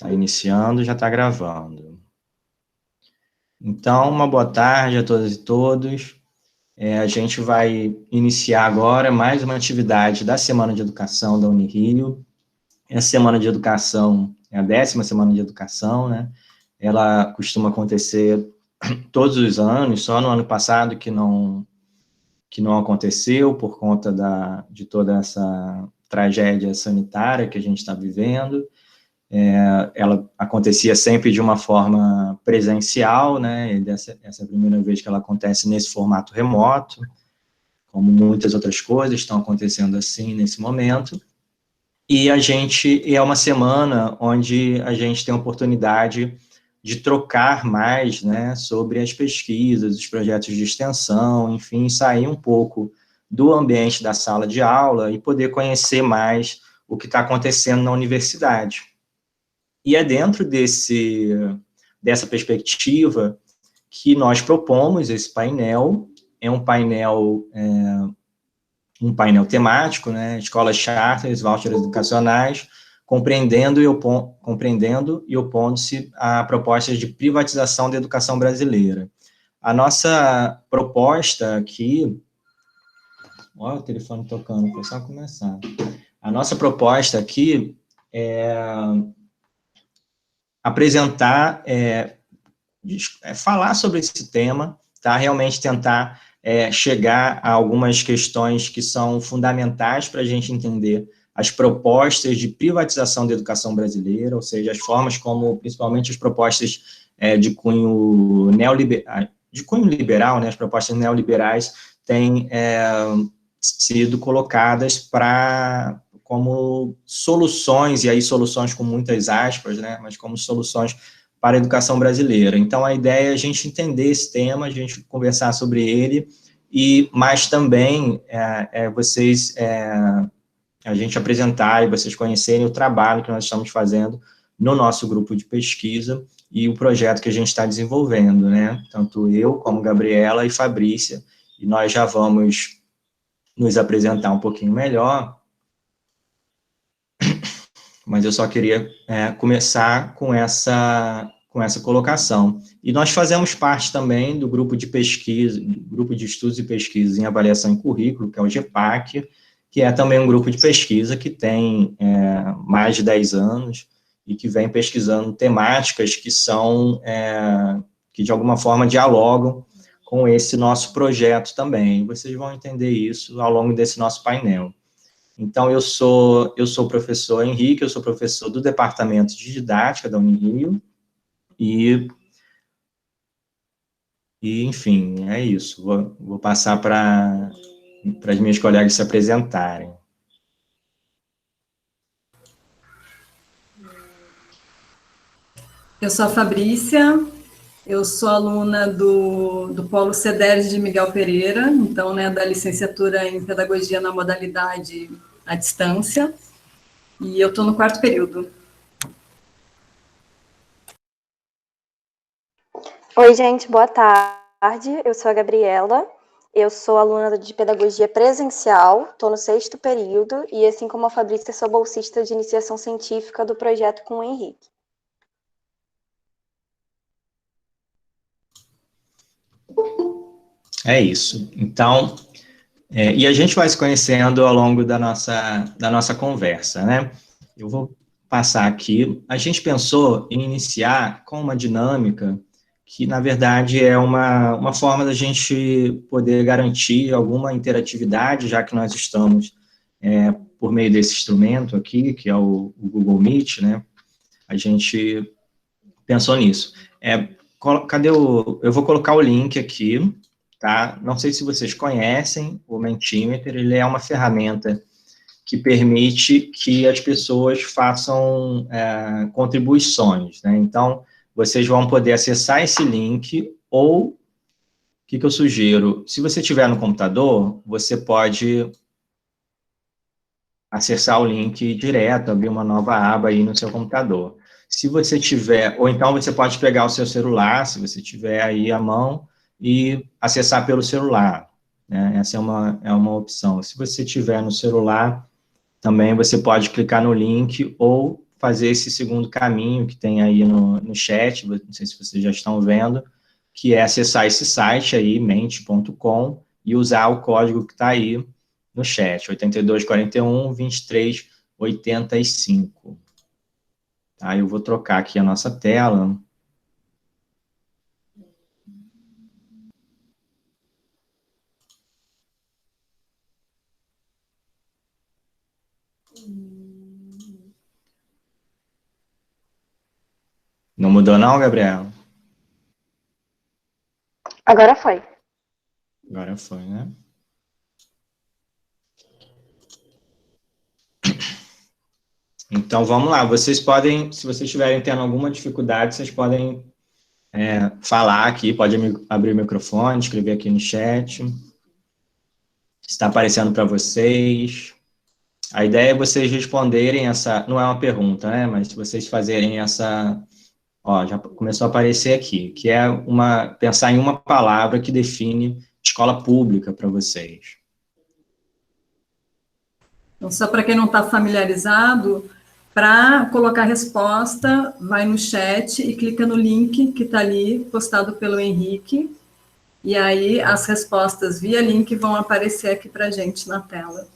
Está iniciando, já está gravando. Então, uma boa tarde a todas e todos. A gente vai iniciar agora mais uma atividade da Semana de Educação da Unirio. Essa Semana de Educação é a 10ª Semana de Educação, né? Ela costuma acontecer todos os anos, só no ano passado que não aconteceu por conta de toda essa tragédia sanitária que a gente está vivendo. Ela acontecia sempre de uma forma presencial, né? E essa é a primeira vez que ela acontece nesse formato remoto, como muitas outras coisas estão acontecendo assim nesse momento. E é uma semana onde a gente tem a oportunidade de trocar mais, né, sobre as pesquisas, os projetos de extensão, enfim, sair um pouco do ambiente da sala de aula e poder conhecer mais o que está acontecendo na universidade. E é dentro dessa perspectiva que nós propomos esse painel. É um painel temático, né? Escolas charters, vouchers educacionais, compreendendo e opondo-se a propostas de privatização da educação brasileira. A nossa proposta aqui... Olha o telefone tocando, foi só começar. A nossa proposta aqui é apresentar, falar sobre esse tema, tá? Realmente tentar chegar a algumas questões que são fundamentais para a gente entender as propostas de privatização da educação brasileira, ou seja, as formas como, principalmente as propostas de cunho liberal, né, as propostas neoliberais têm sido colocadas como soluções, e aí soluções com muitas aspas, né, mas como soluções para a educação brasileira. Então, a ideia é a gente entender esse tema, a gente conversar sobre ele, mas também a gente apresentar e vocês conhecerem o trabalho que nós estamos fazendo no nosso grupo de pesquisa e o projeto que a gente está desenvolvendo, né? Tanto eu, como Gabriela e Fabrícia, e nós já vamos nos apresentar um pouquinho melhor, mas eu só queria começar com essa colocação. E nós fazemos parte também do grupo de pesquisa, do grupo de estudos e pesquisas em avaliação em currículo, que é o GEPAC, que é também um grupo de pesquisa que tem mais de 10 anos e que vem pesquisando temáticas que de alguma forma dialogam com esse nosso projeto também. Vocês vão entender isso ao longo desse nosso painel. Então, eu sou o professor Henrique, eu sou professor do Departamento de Didática da Unirio, e enfim, é isso. Vou passar para as minhas colegas se apresentarem. Eu sou a Fabrícia, eu sou aluna do Polo CEDERJ de Miguel Pereira, então, né, da licenciatura em Pedagogia na modalidade à distância, e eu estou no 4º período. Oi, gente, boa tarde, eu sou a Gabriela, eu sou aluna de Pedagogia Presencial, estou no 6º período, e assim como a Fabrícia, sou bolsista de iniciação científica do projeto com o Henrique. É isso. Então, e a gente vai se conhecendo ao longo da nossa conversa, né? Eu vou passar aqui. A gente pensou em iniciar com uma dinâmica que, na verdade, é uma forma da gente poder garantir alguma interatividade, já que nós estamos por meio desse instrumento aqui, que é o Google Meet, né? A gente pensou nisso. Eu vou colocar o link aqui, tá? Não sei se vocês conhecem o Mentimeter, ele é uma ferramenta que permite que as pessoas façam contribuições, né? Então, vocês vão poder acessar esse link, ou, o que eu sugiro? Se você tiver no computador, você pode acessar o link direto, abrir uma nova aba aí no seu computador. Se você tiver, ou então você pode pegar o seu celular, se você tiver aí à mão, e acessar pelo celular, né? Essa é uma opção. Se você tiver no celular, também você pode clicar no link ou fazer esse segundo caminho que tem aí no chat, não sei se vocês já estão vendo, que é acessar esse site aí, mente.com, e usar o código que está aí no chat, 8241-2385. Tá, eu vou trocar aqui a nossa tela. Não mudou não, Gabriela? Agora foi. Agora foi, né? Então, vamos lá. Vocês podem, se vocês estiverem tendo alguma dificuldade, vocês podem falar aqui, pode abrir o microfone, escrever aqui no chat. Está aparecendo para vocês. A ideia é vocês responderem essa, não é uma pergunta, né? Mas se vocês fazerem essa, ó, já começou a aparecer aqui, que é pensar em uma palavra que define escola pública para vocês. Então, só para quem não está familiarizado, para colocar a resposta, vai no chat e clica no link que está ali, postado pelo Henrique, e aí as respostas via link vão aparecer aqui para a gente na tela.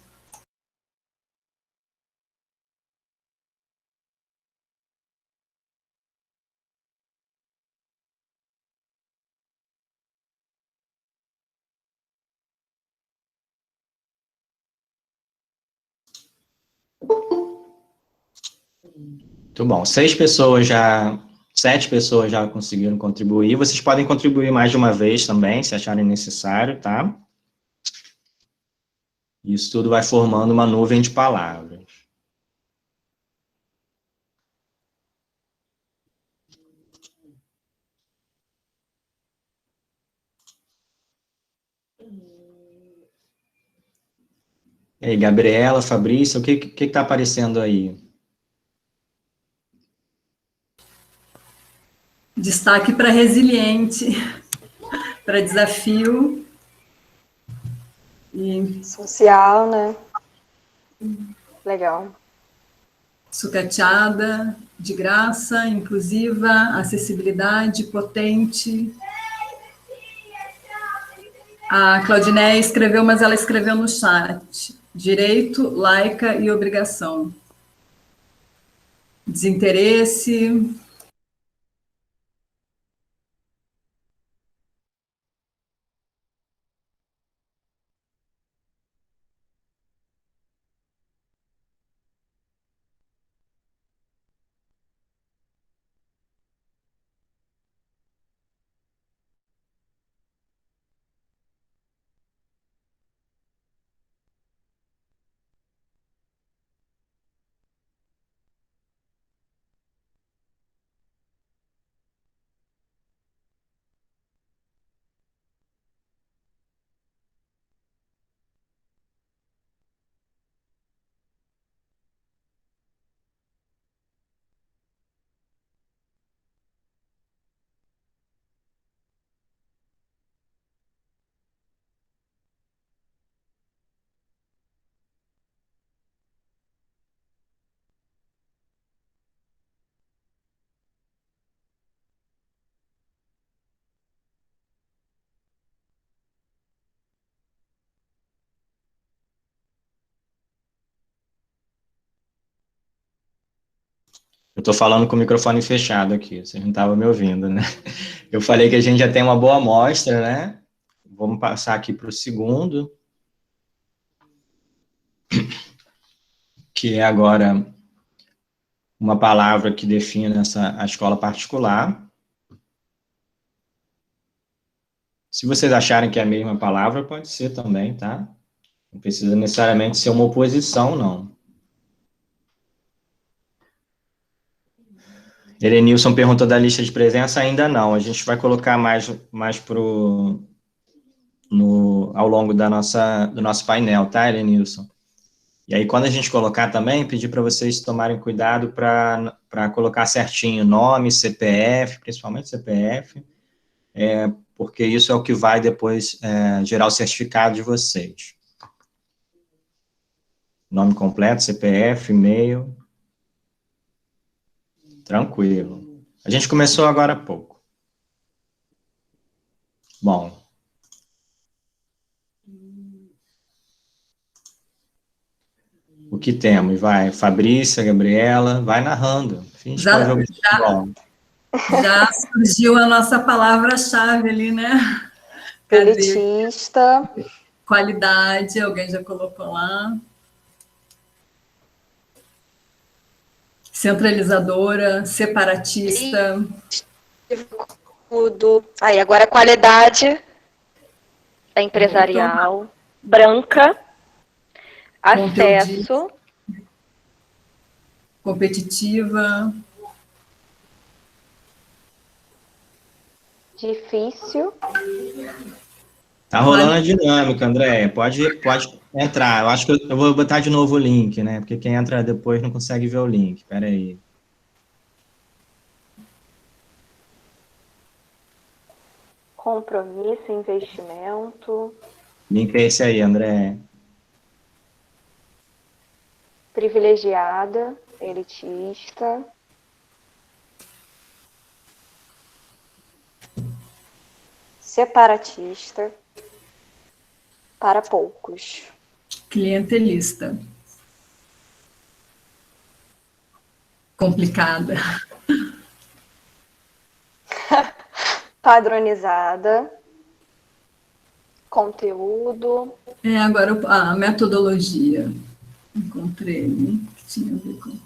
Muito bom. 7 pessoas já conseguiram contribuir. Vocês podem contribuir mais de uma vez também, se acharem necessário, tá? Isso tudo vai formando uma nuvem de palavras. E aí, Gabriela, Fabrício, o que está aparecendo aí? Destaque para resiliente, para desafio. E Social, né? Legal. sucateada, de graça, inclusiva, acessibilidade, potente. A Claudineia escreveu, mas ela escreveu no chat. Direito, laica e obrigação. Desinteresse. Eu estou falando com o microfone fechado aqui, vocês não estavam me ouvindo, né? Eu falei que a gente já tem uma boa amostra, né? Vamos passar aqui para o segundo, que é agora uma palavra que define a escola particular. Se vocês acharem que é a mesma palavra, pode ser também, tá? Não precisa necessariamente ser uma oposição, não. Elenilson perguntou da lista de presença, ainda não. A gente vai colocar mais ao longo do nosso painel, tá, Elenilson? E aí, quando a gente colocar também, pedir para vocês tomarem cuidado para colocar certinho nome, CPF, principalmente CPF, porque isso é o que vai depois gerar o certificado de vocês. Nome completo, CPF, e-mail. Tranquilo. A gente começou agora há pouco. Bom. O que temos? Vai, Fabrícia, Gabriela, vai narrando. Finge que é um jogo de futebol. Já surgiu a nossa palavra-chave ali, né? Elitista. Qualidade, alguém já colocou lá. Centralizadora, separatista. Tudo. Aí, agora qualidade empresarial. Branca. Acesso. Competitiva. Difícil. Tá rolando a dinâmica, André. Pode entrar. Eu acho que eu vou botar de novo o link, né? Porque quem entra depois não consegue ver o link. Espera aí. Compromisso, investimento. Link é esse aí, André. Privilegiada, elitista. Separatista. Para poucos. Clientelista. Complicada. Padronizada. Conteúdo. Agora a metodologia. Encontrei que tinha a ver com.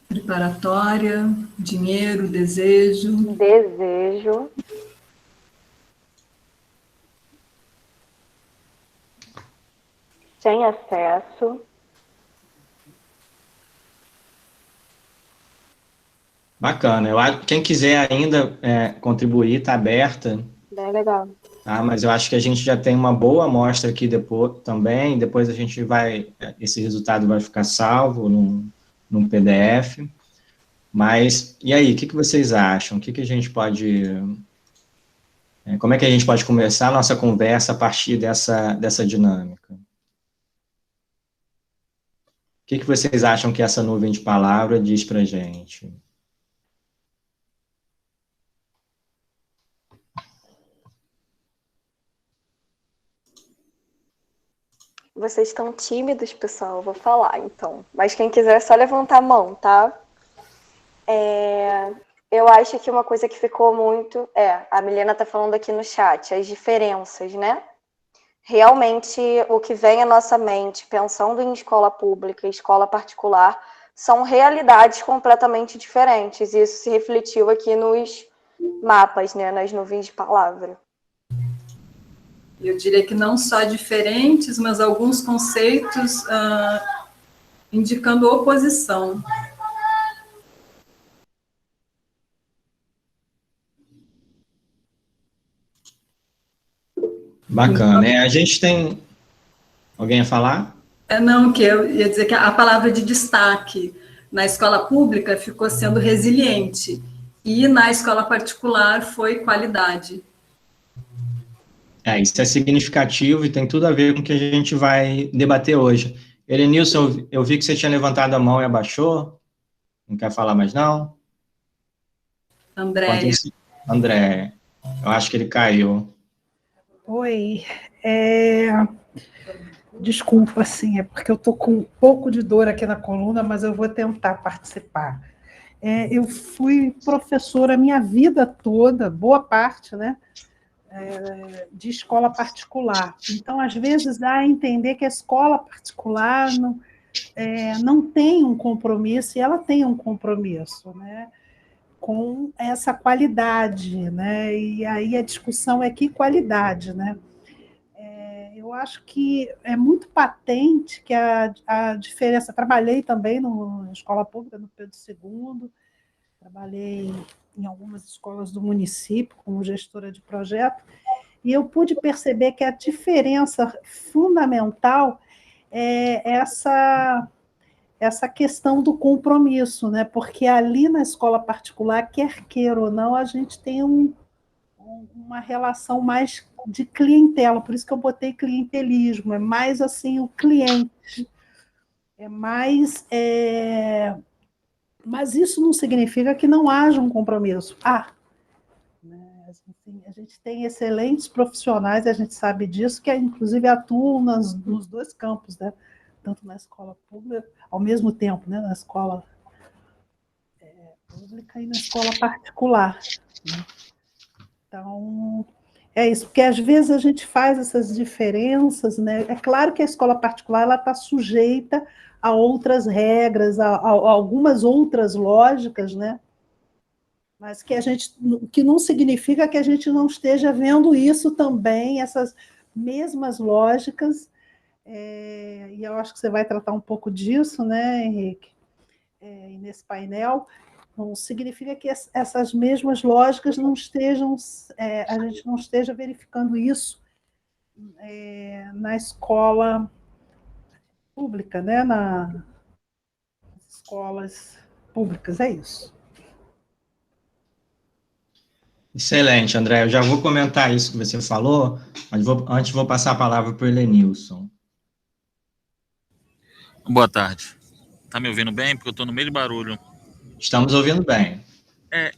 Preparatória, dinheiro, desejo. Desejo. Sem acesso. Bacana. Quem quiser ainda contribuir, está aberta. Bem legal. Tá? Mas eu acho que a gente já tem uma boa amostra aqui depois, também. Depois a gente esse resultado vai ficar salvo num PDF. Mas, e aí, o que vocês acham? Como é que a gente pode começar a nossa conversa a partir dessa dinâmica? O que vocês acham que essa nuvem de palavra diz para a gente? Vocês estão tímidos, pessoal? Eu vou falar, então. Mas quem quiser é só levantar a mão, tá? Eu acho que uma coisa que ficou muito... a Milena está falando aqui no chat, as diferenças, né? Realmente, o que vem à nossa mente, pensando em escola pública e escola particular, são realidades completamente diferentes. E isso se refletiu aqui nos mapas, né? Nas nuvens de palavra. Eu diria que não só diferentes, mas alguns conceitos indicando oposição. Bacana. A gente tem... Alguém ia falar? Não, que eu ia dizer que a palavra de destaque na escola pública ficou sendo resiliente, e na escola particular foi qualidade. Isso é significativo e tem tudo a ver com o que a gente vai debater hoje. Elenilson, eu vi que você tinha levantado a mão e abaixou. Não quer falar mais, não? André, eu acho que ele caiu. Oi, desculpa, assim, é porque eu estou com um pouco de dor aqui na coluna, mas eu vou tentar participar. Eu fui professora a minha vida toda, boa parte, né, de escola particular. Então, às vezes, dá a entender que a escola particular não tem um compromisso, e ela tem um compromisso, né, com essa qualidade, né? E aí a discussão é que qualidade, né? Eu acho que é muito patente que a diferença... Trabalhei também na escola pública, no Pedro II, trabalhei em algumas escolas do município como gestora de projeto, e eu pude perceber que a diferença fundamental é essa questão do compromisso, né? Porque ali na escola particular, quer queira ou não, a gente tem uma relação mais de clientela, por isso que eu botei clientelismo, é mais assim o cliente, é mais... Mas isso não significa que não haja um compromisso. Né, assim, a gente tem excelentes profissionais, a gente sabe disso, que inclusive atuam nos dois campos, né? Tanto na escola pública, ao mesmo tempo, né? Na escola pública e na escola particular. Né? Então, é isso, porque às vezes a gente faz essas diferenças, né? É claro que a escola particular ela está sujeita a outras regras, a algumas outras lógicas, né? Mas que não significa que a gente não esteja vendo isso também, essas mesmas lógicas, e eu acho que você vai tratar um pouco disso, né, Henrique, nesse painel. Não significa que essas mesmas lógicas não estejam, a gente não esteja verificando isso na escola pública, né, nas escolas públicas, é isso. Excelente, André. Eu já vou comentar isso que você falou, mas antes vou passar a palavra para o Helenilson. Boa tarde. Tá me ouvindo bem? Porque eu estou no meio de barulho. Estamos ouvindo bem.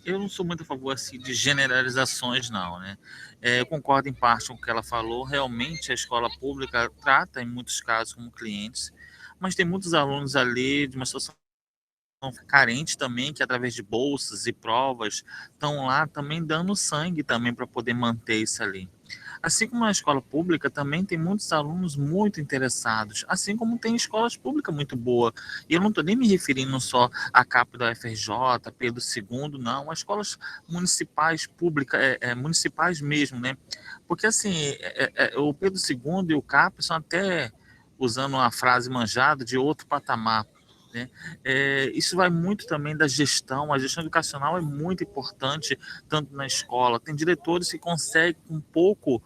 Eu não sou muito a favor assim, de generalizações, não, né? Eu concordo em parte com o que ela falou. Realmente, a escola pública trata, em muitos casos, como clientes, mas tem muitos alunos ali de uma situação carente também, que através de bolsas e provas estão lá também dando sangue também para poder manter isso ali. Assim como na escola pública, também tem muitos alunos muito interessados, assim como tem escolas públicas muito boas. E eu não estou nem me referindo só à CAP da UFRJ, Pedro II, não, as escolas municipais públicas, municipais mesmo, né? Porque assim, o Pedro II e o CAP são até, usando uma frase manjada, de outro patamar. Né? Isso vai muito também da gestão. A gestão educacional é muito importante, tanto na escola. Tem diretores que conseguem, com pouco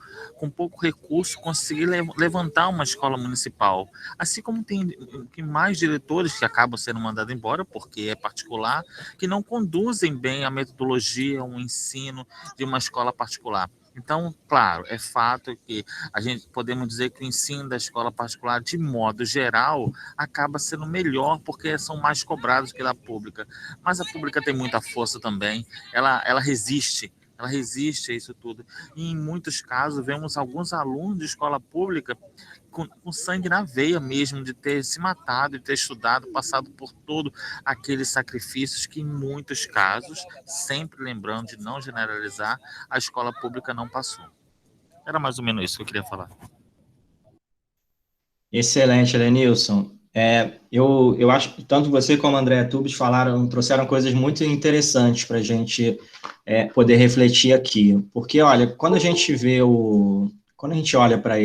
recurso, conseguir levantar uma escola municipal. Assim como tem mais diretores que acabam sendo mandados embora, porque é particular, que não conduzem bem a metodologia, o ensino de uma escola particular. Então, claro, é fato que a gente podemos dizer que o ensino da escola particular, de modo geral, acaba sendo melhor porque são mais cobrados que a pública. Mas a pública tem muita força também, ela resiste a isso tudo. E em muitos casos, vemos alguns alunos de escola pública com sangue na veia mesmo, de ter se matado, de ter estudado, passado por todos aqueles sacrifícios que, em muitos casos, sempre lembrando de não generalizar, a escola pública não passou. Era mais ou menos isso que eu queria falar. Excelente, Helenilson. Eu acho que tanto você como a Andréa Tubes trouxeram coisas muito interessantes para a gente poder refletir aqui. Porque, olha, quando a gente olha para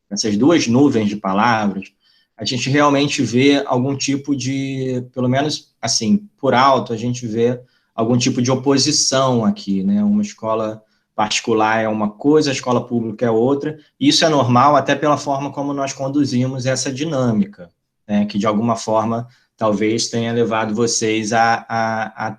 essas duas nuvens de palavras, a gente realmente vê algum tipo de, pelo menos assim, por alto, a gente vê algum tipo de oposição aqui, né? Uma escola particular é uma coisa, a escola pública é outra. Isso é normal até pela forma como nós conduzimos essa dinâmica, né? Que de alguma forma talvez tenha levado vocês a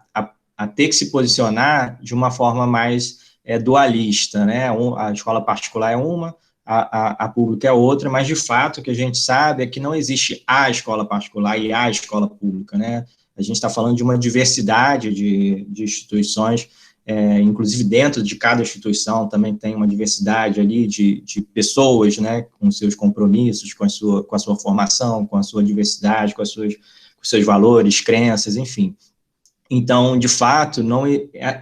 ter que se posicionar de uma forma mais dualista, né? A escola particular é uma, a pública é outra, mas de fato o que a gente sabe é que não existe a escola particular e a escola pública, né? A gente está falando de uma diversidade de instituições, inclusive dentro de cada instituição também tem uma diversidade ali de pessoas, né, com seus compromissos, com a sua formação, com a sua diversidade, com os seus valores, crenças, enfim. Então, de fato,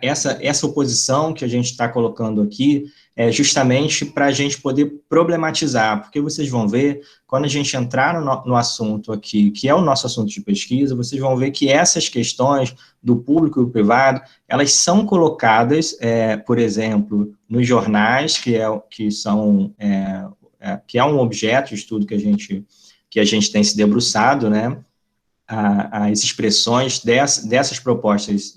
essa oposição que a gente está colocando aqui é justamente para a gente poder problematizar, porque vocês vão ver, quando a gente entrar no assunto aqui, que é o nosso assunto de pesquisa, vocês vão ver que essas questões do público e do privado, elas são colocadas, por exemplo, nos jornais, que é um objeto de estudo que a gente tem se debruçado, né? As expressões dessas propostas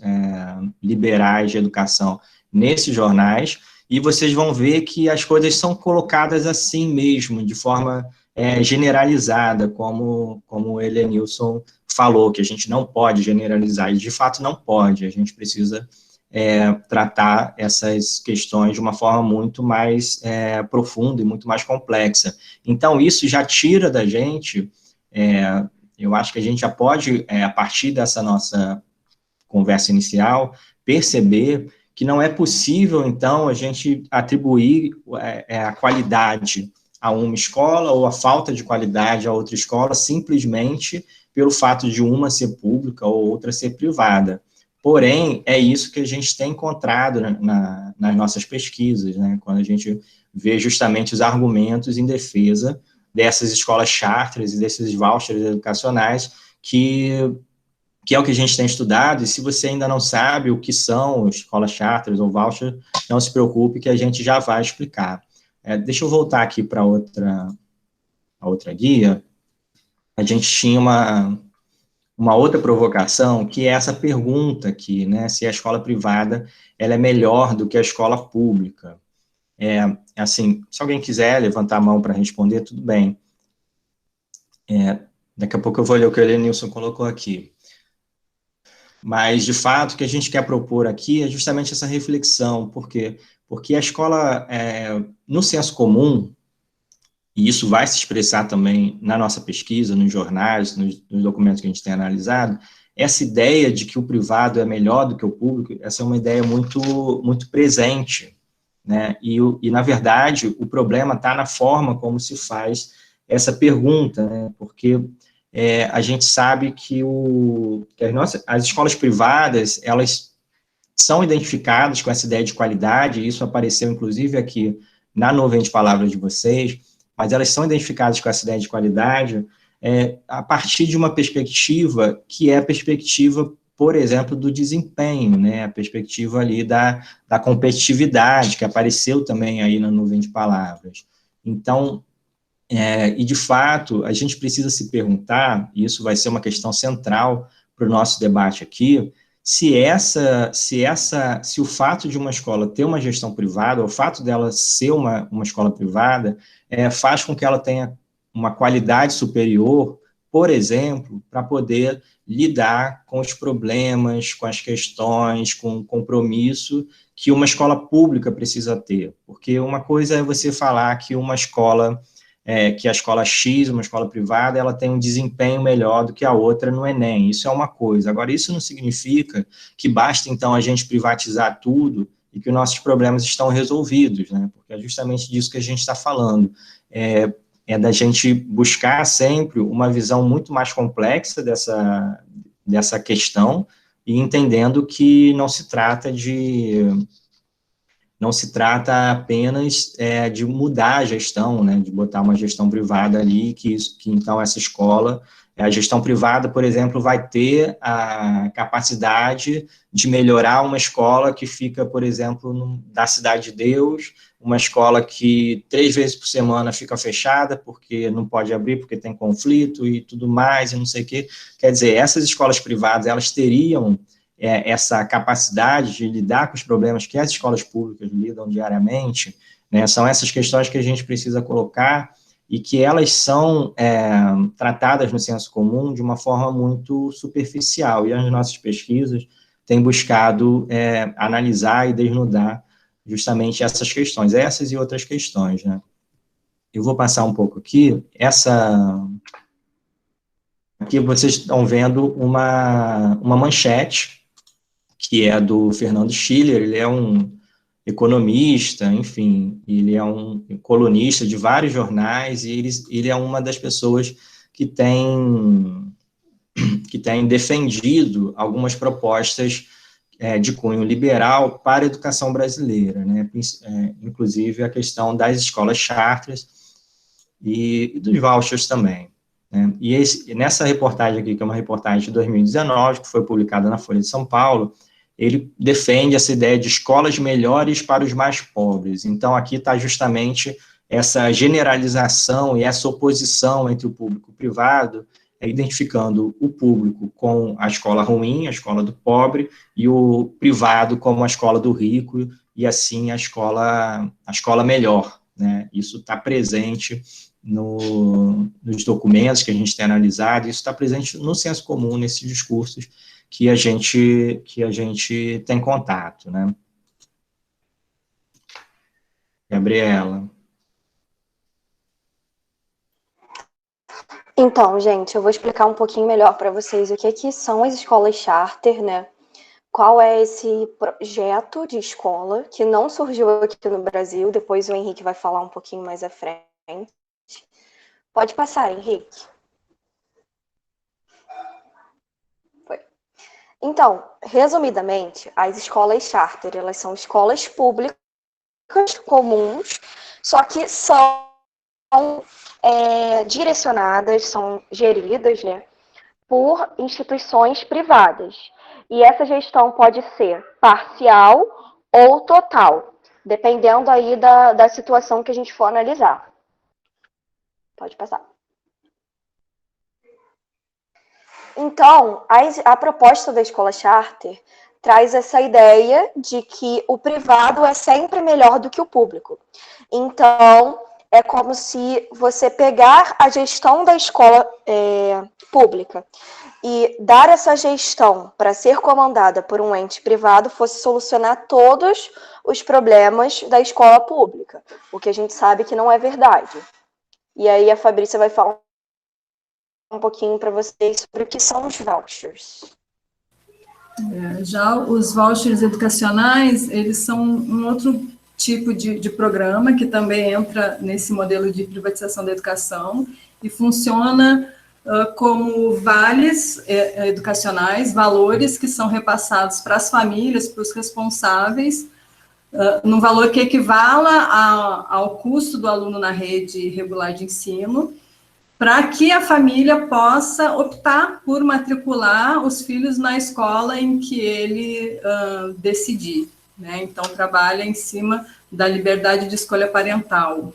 liberais de educação nesses jornais, e vocês vão ver que as coisas são colocadas assim mesmo, de forma generalizada, como o Helenilson falou, que a gente não pode generalizar, e de fato não pode, a gente precisa tratar essas questões de uma forma muito mais profunda e muito mais complexa. Então, isso já tira da gente, eu acho que a gente já pode, a partir dessa nossa conversa inicial, perceber que não é possível, então, a gente atribuir a qualidade a uma escola ou a falta de qualidade a outra escola simplesmente pelo fato de uma ser pública ou outra ser privada. Porém, é isso que a gente tem encontrado nas nossas pesquisas, né? Quando a gente vê justamente os argumentos em defesa dessas escolas charters e desses vouchers educacionais, que é o que a gente tem estudado, e se você ainda não sabe o que são escolas charters ou vouchers, não se preocupe que a gente já vai explicar. Deixa eu voltar aqui para a outra guia. A gente tinha uma outra provocação, que é essa pergunta aqui, né, se a escola privada ela é melhor do que a escola pública. Assim, se alguém quiser levantar a mão para responder, tudo bem. Daqui a pouco eu vou ler o que o Elenilson colocou aqui. Mas, de fato, o que a gente quer propor aqui é justamente essa reflexão, porque a escola, no senso comum, e isso vai se expressar também na nossa pesquisa, nos jornais, nos documentos que a gente tem analisado, essa ideia de que o privado é melhor do que o público, essa é uma ideia muito, muito presente, né? E, na verdade, o problema está na forma como se faz essa pergunta, né? Porque a gente sabe que as escolas privadas, elas são identificadas com essa ideia de qualidade, e isso apareceu, inclusive, aqui na nuvem de palavras de vocês, mas elas são identificadas com essa ideia de qualidade a partir de uma perspectiva que é a perspectiva, por exemplo, do desempenho, né, a perspectiva ali da competitividade, que apareceu também aí na nuvem de palavras. Então, e de fato, a gente precisa se perguntar, e isso vai ser uma questão central para o nosso debate aqui, se o fato de uma escola ter uma gestão privada, ou o fato dela ser uma escola privada, faz com que ela tenha uma qualidade superior, por exemplo, para poder lidar com os problemas, com as questões, com o compromisso que uma escola pública precisa ter. Porque uma coisa é você falar que uma escola, que a escola X, uma escola privada, ela tem um desempenho melhor do que a outra no Enem, isso é uma coisa. Agora, isso não significa que basta, então, a gente privatizar tudo e que os nossos problemas estão resolvidos, né? Porque é justamente disso que a gente está falando, da gente buscar sempre uma visão muito mais complexa dessa questão, e entendendo que não se trata apenas de mudar a gestão, né, de botar uma gestão privada ali, que então essa escola, a gestão privada, por exemplo, vai ter a capacidade de melhorar uma escola que fica, por exemplo, da Cidade de Deus, uma escola que 3 vezes por semana fica fechada, porque não pode abrir, porque tem conflito e tudo mais, e não sei o quê. Quer dizer, essas escolas privadas, elas teriam essa capacidade de lidar com os problemas que as escolas públicas lidam diariamente, né? São essas questões que a gente precisa colocar e que elas são tratadas no senso comum de uma forma muito superficial, e as nossas pesquisas têm buscado analisar e desnudar justamente essas questões, essas e outras questões, né? Eu vou passar um pouco aqui, aqui vocês estão vendo uma manchete, que é do Fernando Schiller. Ele é um economista, enfim, ele é um colunista de vários jornais, e ele é uma das pessoas que tem defendido algumas propostas de cunho liberal para a educação brasileira, né? Inclusive a questão das escolas charters e dos vouchers também, né? E nessa reportagem aqui, que é uma reportagem de 2019, que foi publicada na Folha de São Paulo, ele defende essa ideia de escolas melhores para os mais pobres. Então, aqui está justamente essa generalização e essa oposição entre o público e o privado, identificando o público com a escola ruim, a escola do pobre, e o privado como a escola do rico, e assim a escola melhor, né? Isso está presente nos documentos que a gente tem analisado, isso está presente no senso comum, nesses discursos que a gente tem contato, né? Gabriela. Então, gente, eu vou explicar um pouquinho melhor para vocês o que são as escolas charter, né? Qual é esse projeto de escola que não surgiu aqui no Brasil, depois o Henrique vai falar um pouquinho mais à frente. Pode passar, Henrique. Foi. Então, resumidamente, as escolas charter, elas são escolas públicas comuns, só que são direcionadas, são geridas, né, por instituições privadas. E essa gestão pode ser parcial ou total, dependendo aí da situação que a gente for analisar. Pode passar. Então, a proposta da escola charter traz essa ideia de que o privado é sempre melhor do que o público. Então, é como se você pegar a gestão da escola pública e dar essa gestão para ser comandada por um ente privado fosse solucionar todos os problemas da escola pública, o que a gente sabe que não é verdade. E aí a Fabrícia vai falar um pouquinho para vocês sobre o que são os vouchers. Já os vouchers educacionais, eles são um outro tipo de programa que também entra nesse modelo de privatização da educação e funciona como vales educacionais, valores que são repassados para as famílias, para os responsáveis, num valor que equivala ao custo do aluno na rede regular de ensino, para que a família possa optar por matricular os filhos na escola em que ele decidir, né? Então, trabalha em cima da liberdade de escolha parental.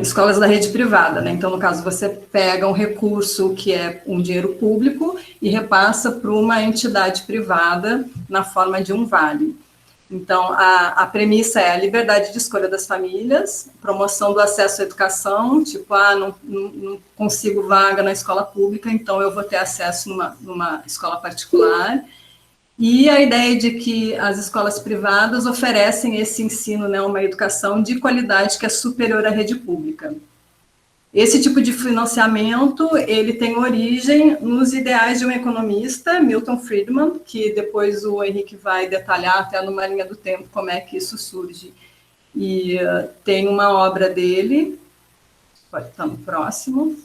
Escolas da rede privada, né? Então, no caso, você pega um recurso que é um dinheiro público e repassa para uma entidade privada na forma de um vale. Então, a premissa é a liberdade de escolha das famílias, promoção do acesso à educação, tipo, não consigo vaga na escola pública, então eu vou ter acesso numa escola particular. E a ideia de que as escolas privadas oferecem esse ensino, né, uma educação de qualidade que é superior à rede pública. Esse tipo de financiamento, ele tem origem nos ideais de um economista, Milton Friedman, que depois o Henrique vai detalhar até numa linha do tempo como é que isso surge. E tem uma obra dele, pode estar no próximo,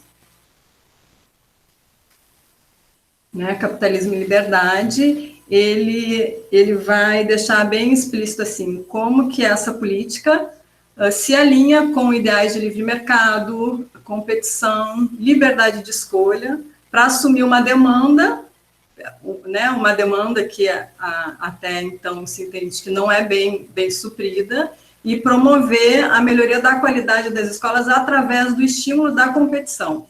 né, Capitalismo e Liberdade. Ele vai deixar bem explícito assim, como que essa política se alinha com ideais de livre mercado, competição, liberdade de escolha, para assumir uma demanda, né, uma demanda que até então se entende que não é bem suprida, e promover a melhoria da qualidade das escolas através do estímulo da competição,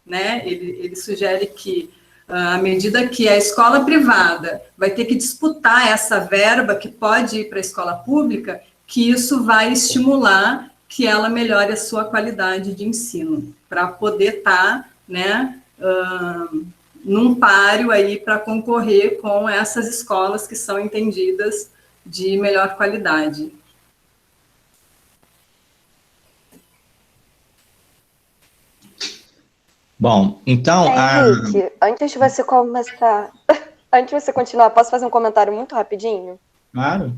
né? Ele sugere que, à medida que a escola privada vai ter que disputar essa verba que pode ir para a escola pública, que isso vai estimular que ela melhore a sua qualidade de ensino, para poder estar, né, num páreo aí para concorrer com essas escolas que são entendidas de melhor qualidade. Bom, então... Henrique, antes de você começar, antes de você continuar, posso fazer um comentário muito rapidinho? Claro.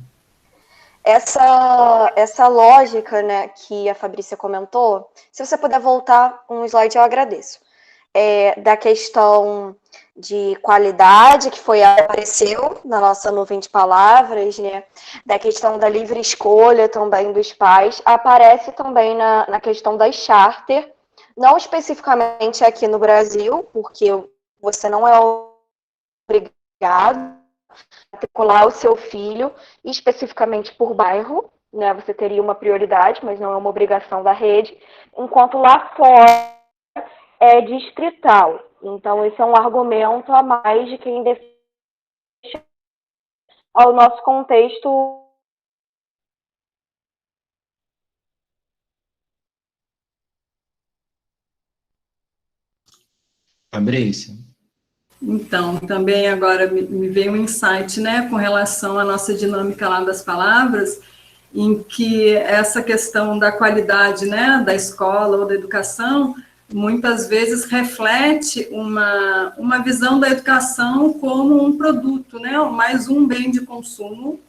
Essa lógica, né, que a Fabrícia comentou, se você puder voltar um slide, eu agradeço. Da questão de qualidade, que apareceu na nossa nuvem de palavras, né, da questão da livre escolha também dos pais, aparece também na questão das charter, não especificamente aqui no Brasil, porque você não é obrigado matricular o seu filho especificamente por bairro, né? Você teria uma prioridade, mas não é uma obrigação da rede, enquanto lá fora é distrital. Então, esse é um argumento a mais de quem deixa ao nosso contexto. Fabrícia? Então, também agora me veio um insight, né, com relação à nossa dinâmica lá das palavras, em que essa questão da qualidade, né, da escola ou da educação, muitas vezes reflete uma visão da educação como um produto, né, mais um bem de consumo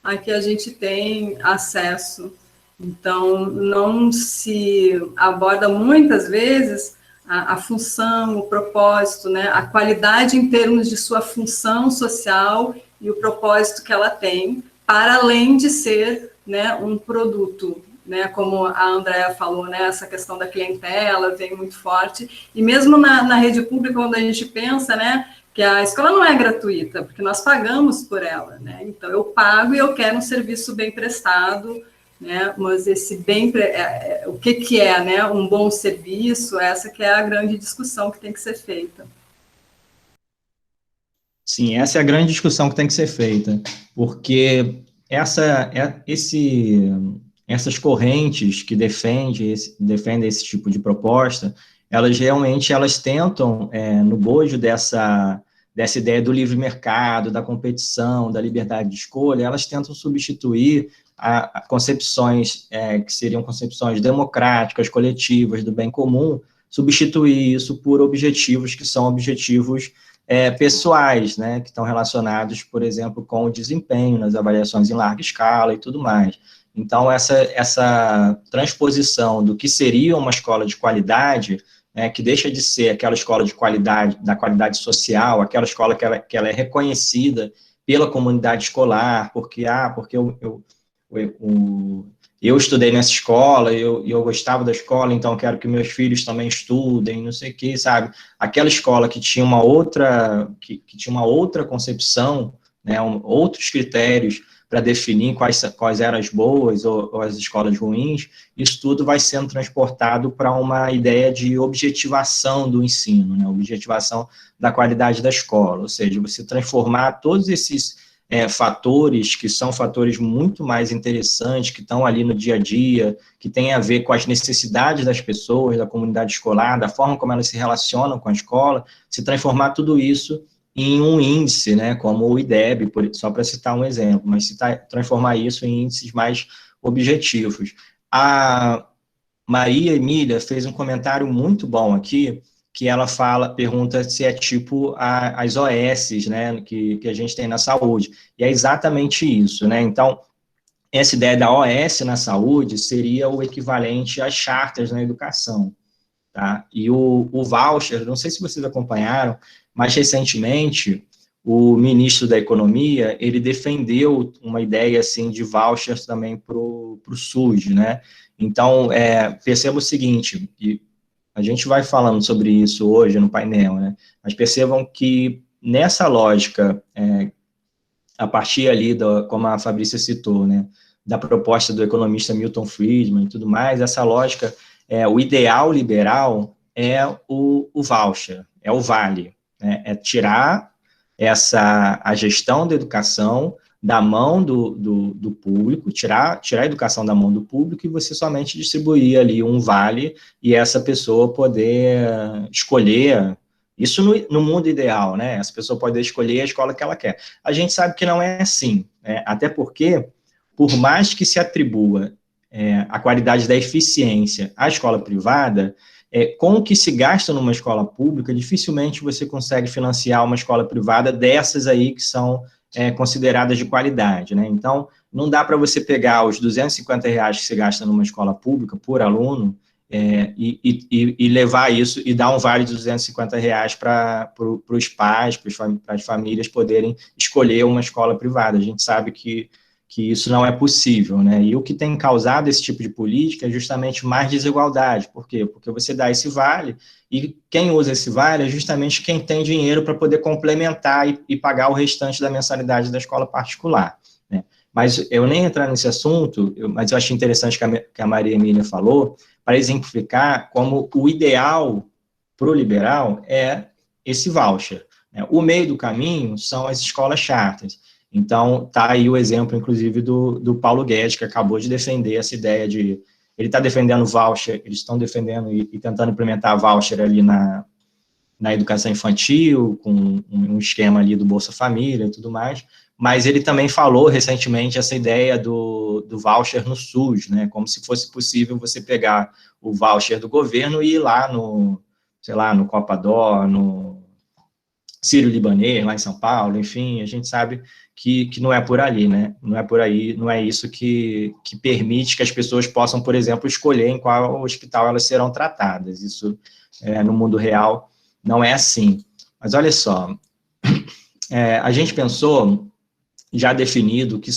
a que a gente tem acesso. Então, não se aborda muitas vezes a função, o propósito, né, a qualidade em termos de sua função social e o propósito que ela tem, para além de ser, né, um produto, né, como a Andrea falou, né, essa questão da clientela vem muito forte, e mesmo na rede pública, quando a gente pensa, né, que a escola não é gratuita, porque nós pagamos por ela, né, então eu pago e eu quero um serviço bem prestado, né, mas esse bem, o que é, né, um bom serviço, essa que é a grande discussão que tem que ser feita. Sim, essa é a grande discussão que tem que ser feita, porque essas correntes que defendem esse tipo de proposta, elas realmente tentam, no bojo dessa ideia do livre mercado, da competição, da liberdade de escolha, elas tentam substituir a concepções que seriam concepções democráticas, coletivas, do bem comum, substituir isso por objetivos que são objetivos pessoais, né, que estão relacionados, por exemplo, com o desempenho nas avaliações em larga escala e tudo mais. Então, essa transposição do que seria uma escola de qualidade, que deixa de ser aquela escola de qualidade, da qualidade social, aquela escola que ela é reconhecida pela comunidade escolar, porque eu estudei nessa escola, eu gostava da escola, então quero que meus filhos também estudem, não sei o que, sabe? Aquela escola que tinha uma outra, que tinha uma outra concepção, né, outros critérios para definir quais eram as boas ou as escolas ruins, isso tudo vai sendo transportado para uma ideia de objetivação do ensino, né, objetivação da qualidade da escola, ou seja, você transformar todos esses fatores que são fatores muito mais interessantes, que estão ali no dia a dia, que tem a ver com as necessidades das pessoas, da comunidade escolar, da forma como elas se relacionam com a escola, se transformar tudo isso em um índice, né, como o IDEB, só para citar um exemplo, mas transformar isso em índices mais objetivos. A Maria Emília fez um comentário muito bom aqui, que ela pergunta se é tipo as OS, né, que a gente tem na saúde, e é exatamente isso, né, então, essa ideia da OS na saúde seria o equivalente às charters na educação, tá, e o voucher, não sei se vocês acompanharam, mas recentemente, o ministro da Economia, ele defendeu uma ideia, assim, de vouchers também para o SUS, né, então, perceba o seguinte, e a gente vai falando sobre isso hoje no painel, né? Mas percebam que nessa lógica, a partir ali, como a Fabrícia citou, né, da proposta do economista Milton Friedman e tudo mais, essa lógica, o ideal liberal é o voucher, é o vale, né? É tirar a gestão da educação da mão do público, tirar a educação da mão do público e você somente distribuir ali um vale e essa pessoa poder escolher, isso no mundo ideal, né? Essa pessoa poder escolher a escola que ela quer. A gente sabe que não é assim, né? Até porque, por mais que se atribua a qualidade da eficiência à escola privada, com o que se gasta numa escola pública, dificilmente você consegue financiar uma escola privada dessas aí que são consideradas de qualidade, né? Então, não dá para você pegar os R$250 que você gasta numa escola pública por aluno e levar isso e dar um vale de R$250 para os pais, para as famílias poderem escolher uma escola privada. A gente sabe que isso não é possível, né? E o que tem causado esse tipo de política é justamente mais desigualdade. Por quê? Porque você dá esse vale e quem usa esse vale é justamente quem tem dinheiro para poder complementar e pagar o restante da mensalidade da escola particular, né? Mas eu nem entrar nesse assunto, mas eu achei interessante que a Maria Emília falou, para exemplificar como o ideal para o liberal é esse voucher, né? O meio do caminho são as escolas charters. Então, está aí o exemplo, inclusive, do Paulo Guedes, que acabou de defender essa ideia de... Ele está defendendo voucher, eles estão defendendo e tentando implementar voucher ali na educação infantil, com um esquema ali do Bolsa Família e tudo mais, mas ele também falou recentemente essa ideia do voucher no SUS, né, como se fosse possível você pegar o voucher do governo e ir lá no, sei lá, no Copa-Dó, no Sírio-Libanês, lá em São Paulo, enfim, a gente sabe que não é por ali, né, não é por aí, não é isso que permite que as pessoas possam, por exemplo, escolher em qual hospital elas serão tratadas, isso no mundo real não é assim. Mas olha só, a gente pensou, já definido o que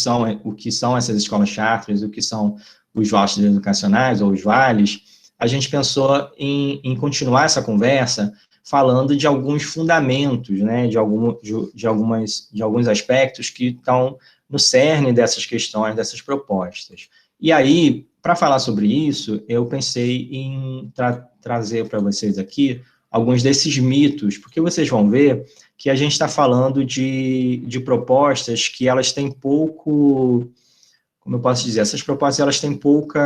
são essas escolas charters, o que são os vouchers educacionais, ou os vales, a gente pensou em continuar essa conversa falando de alguns fundamentos, né, de alguns aspectos que estão no cerne dessas questões, dessas propostas. E aí, para falar sobre isso, eu pensei em trazer para vocês aqui alguns desses mitos, porque vocês vão ver que a gente está falando de propostas que elas têm pouco, como eu posso dizer, essas propostas elas têm pouco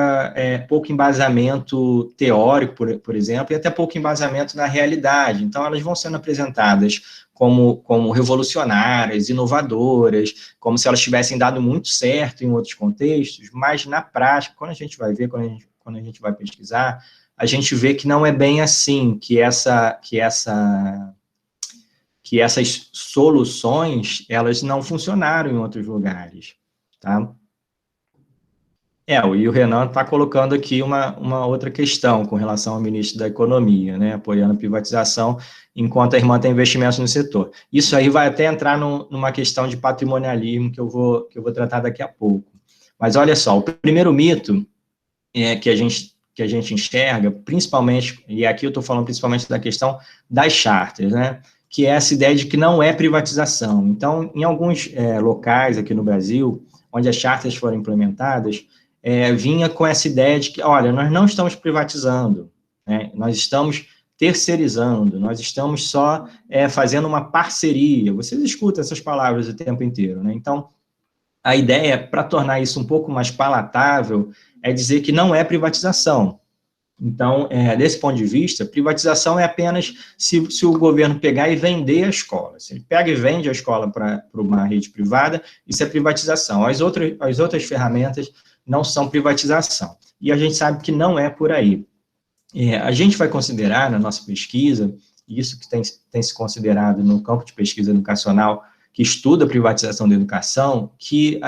embasamento teórico, por exemplo, e até pouco embasamento na realidade. Então, elas vão sendo apresentadas como revolucionárias, inovadoras, como se elas tivessem dado muito certo em outros contextos, mas na prática, quando a gente vai ver, quando a gente vai pesquisar, a gente vê que não é bem assim, que essas soluções, elas não funcionaram em outros lugares, tá? E o Renan está colocando aqui uma outra questão com relação ao ministro da Economia, né, apoiando a privatização, enquanto a irmã tem investimentos no setor. Isso aí vai até entrar numa questão de patrimonialismo que eu vou tratar daqui a pouco. Mas olha só, o primeiro mito que a gente enxerga, principalmente, e aqui eu estou falando principalmente da questão das charters, né, que é essa ideia de que não é privatização. Então, em alguns locais aqui no Brasil, onde as charters foram implementadas, vinha com essa ideia de que, olha, nós não estamos privatizando, né, nós estamos terceirizando, nós estamos só fazendo uma parceria. Vocês escutam essas palavras o tempo inteiro, né? Então, a ideia, para tornar isso um pouco mais palatável, é dizer que não é privatização. Então, desse ponto de vista, privatização é apenas se o governo pegar e vender a escola. Se ele pega e vende a escola para uma rede privada, isso é privatização. As outras ferramentas não são privatização. E a gente sabe que não é por aí. A gente vai considerar, na nossa pesquisa, isso que tem se considerado no campo de pesquisa educacional, que estuda a privatização da educação, que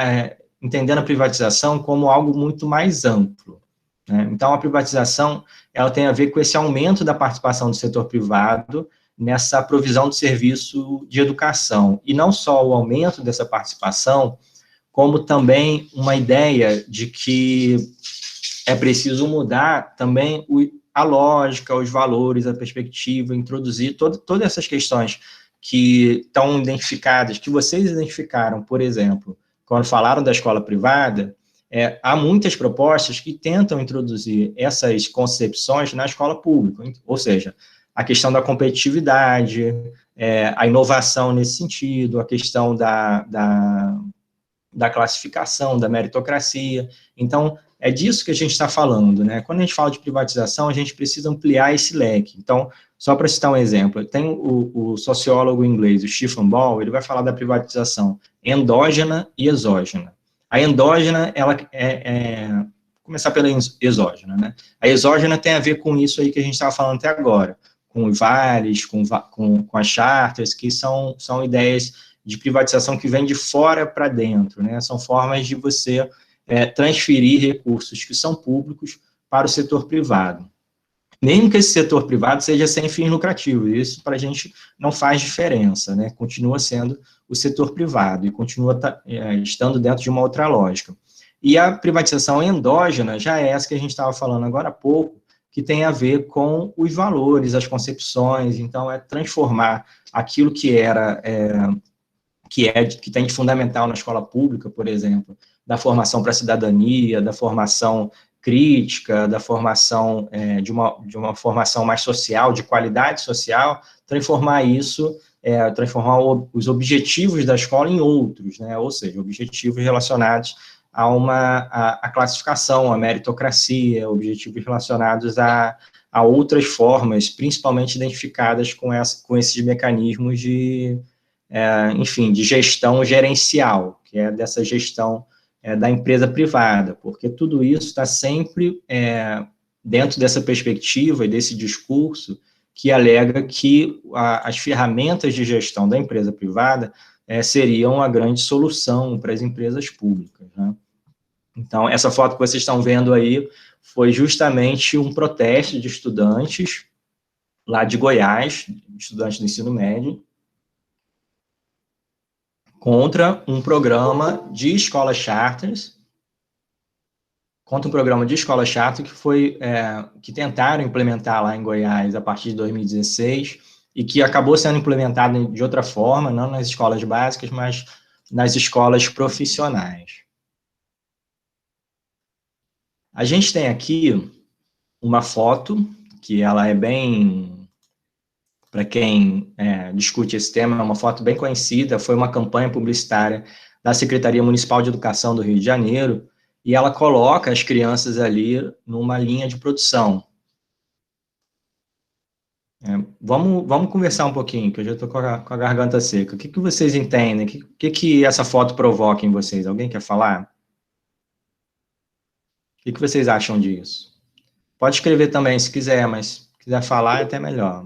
entendendo a privatização como algo muito mais amplo, né? Então, a privatização, ela tem a ver com esse aumento da participação do setor privado nessa provisão do serviço de educação, e não só o aumento dessa participação, como também uma ideia de que é preciso mudar também a lógica, os valores, a perspectiva, introduzir todas essas questões que estão identificadas, que vocês identificaram, por exemplo, quando falaram da escola privada, há muitas propostas que tentam introduzir essas concepções na escola pública, ou seja, a questão da competitividade, a inovação nesse sentido, a questão da classificação, da meritocracia. Então, é disso que a gente está falando, né? Quando a gente fala de privatização, a gente precisa ampliar esse leque. Então, só para citar um exemplo, tem o sociólogo inglês, o Stephen Ball, ele vai falar da privatização endógena e exógena. A endógena, ela começar pela exógena, né? A exógena tem a ver com isso aí que a gente estava falando até agora, com os vales, com as charters, que são ideias de privatização que vêm de fora para dentro, né? São formas de você transferir recursos que são públicos para o setor privado. Mesmo que esse setor privado seja sem fins lucrativos, isso para a gente não faz diferença, né? Continua sendo o setor privado e continua estando dentro de uma outra lógica. E a privatização endógena já é essa que a gente estava falando agora há pouco, que tem a ver com os valores, as concepções, então é transformar aquilo que que tem de fundamental na escola pública, por exemplo, da formação para a cidadania, da formação crítica, da formação de uma formação mais social, de qualidade social, transformar isso, transformar os objetivos da escola em outros, né? Ou seja, objetivos relacionados a classificação, a meritocracia, objetivos relacionados à a outras formas, principalmente identificadas com esses mecanismos de, enfim, de gestão gerencial, que é dessa gestão da empresa privada, porque tudo isso está sempre dentro dessa perspectiva e desse discurso que alega que as ferramentas de gestão da empresa privada seriam a grande solução para as empresas públicas, né? Então, essa foto que vocês estão vendo aí foi justamente um protesto de estudantes lá de Goiás, estudantes do ensino médio, contra um programa de escolas charters, que tentaram implementar lá em Goiás a partir de 2016 e que acabou sendo implementado de outra forma, não nas escolas básicas, mas nas escolas profissionais. A gente tem aqui uma foto, que ela é bem, para quem discute esse tema, é uma foto bem conhecida, foi uma campanha publicitária da Secretaria Municipal de Educação do Rio de Janeiro, e ela coloca as crianças ali numa linha de produção. Vamos conversar um pouquinho, que eu já estou com a garganta seca. O que vocês entendem? O que essa foto provoca em vocês? Alguém quer falar? O que vocês acham disso? Pode escrever também, se quiser, mas se quiser falar é até melhor.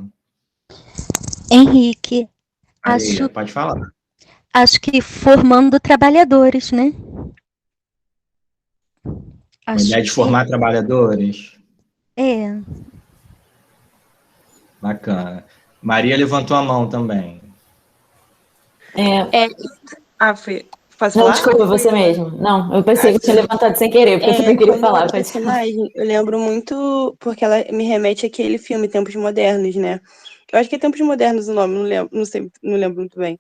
Henrique, pode falar. Acho que formando trabalhadores, né? A ideia de formar trabalhadores? Bacana. Maria levantou a mão também. Posso falar? Não, desculpa, você mesmo. Não, eu pensei que eu tinha levantado sem querer, porque eu também queria falar. Essa imagem, eu lembro muito, porque ela me remete àquele filme Tempos Modernos, né? Eu acho que é Tempos Modernos o nome, não lembro muito bem.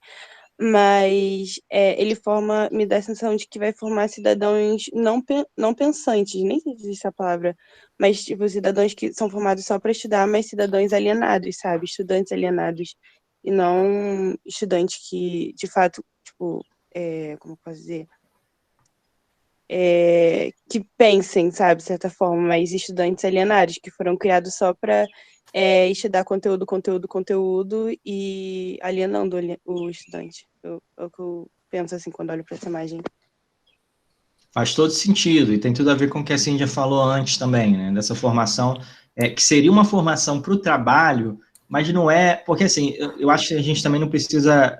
Mas ele me dá a sensação de que vai formar cidadãos não pensantes, nem sei se existe essa palavra, mas tipo, cidadãos que são formados só para estudar, mas cidadãos alienados, sabe? Estudantes alienados, e não estudantes que, de fato, tipo, como eu posso dizer? Que pensem, sabe, de certa forma, mas estudantes alienados, que foram criados só para estudar conteúdo e alienando o estudante. É o que eu penso assim quando olho para essa imagem. Faz todo sentido, e tem tudo a ver com o que a Cíndia falou antes também, né, dessa formação, que seria uma formação para o trabalho, mas não é, porque assim, eu acho que a gente também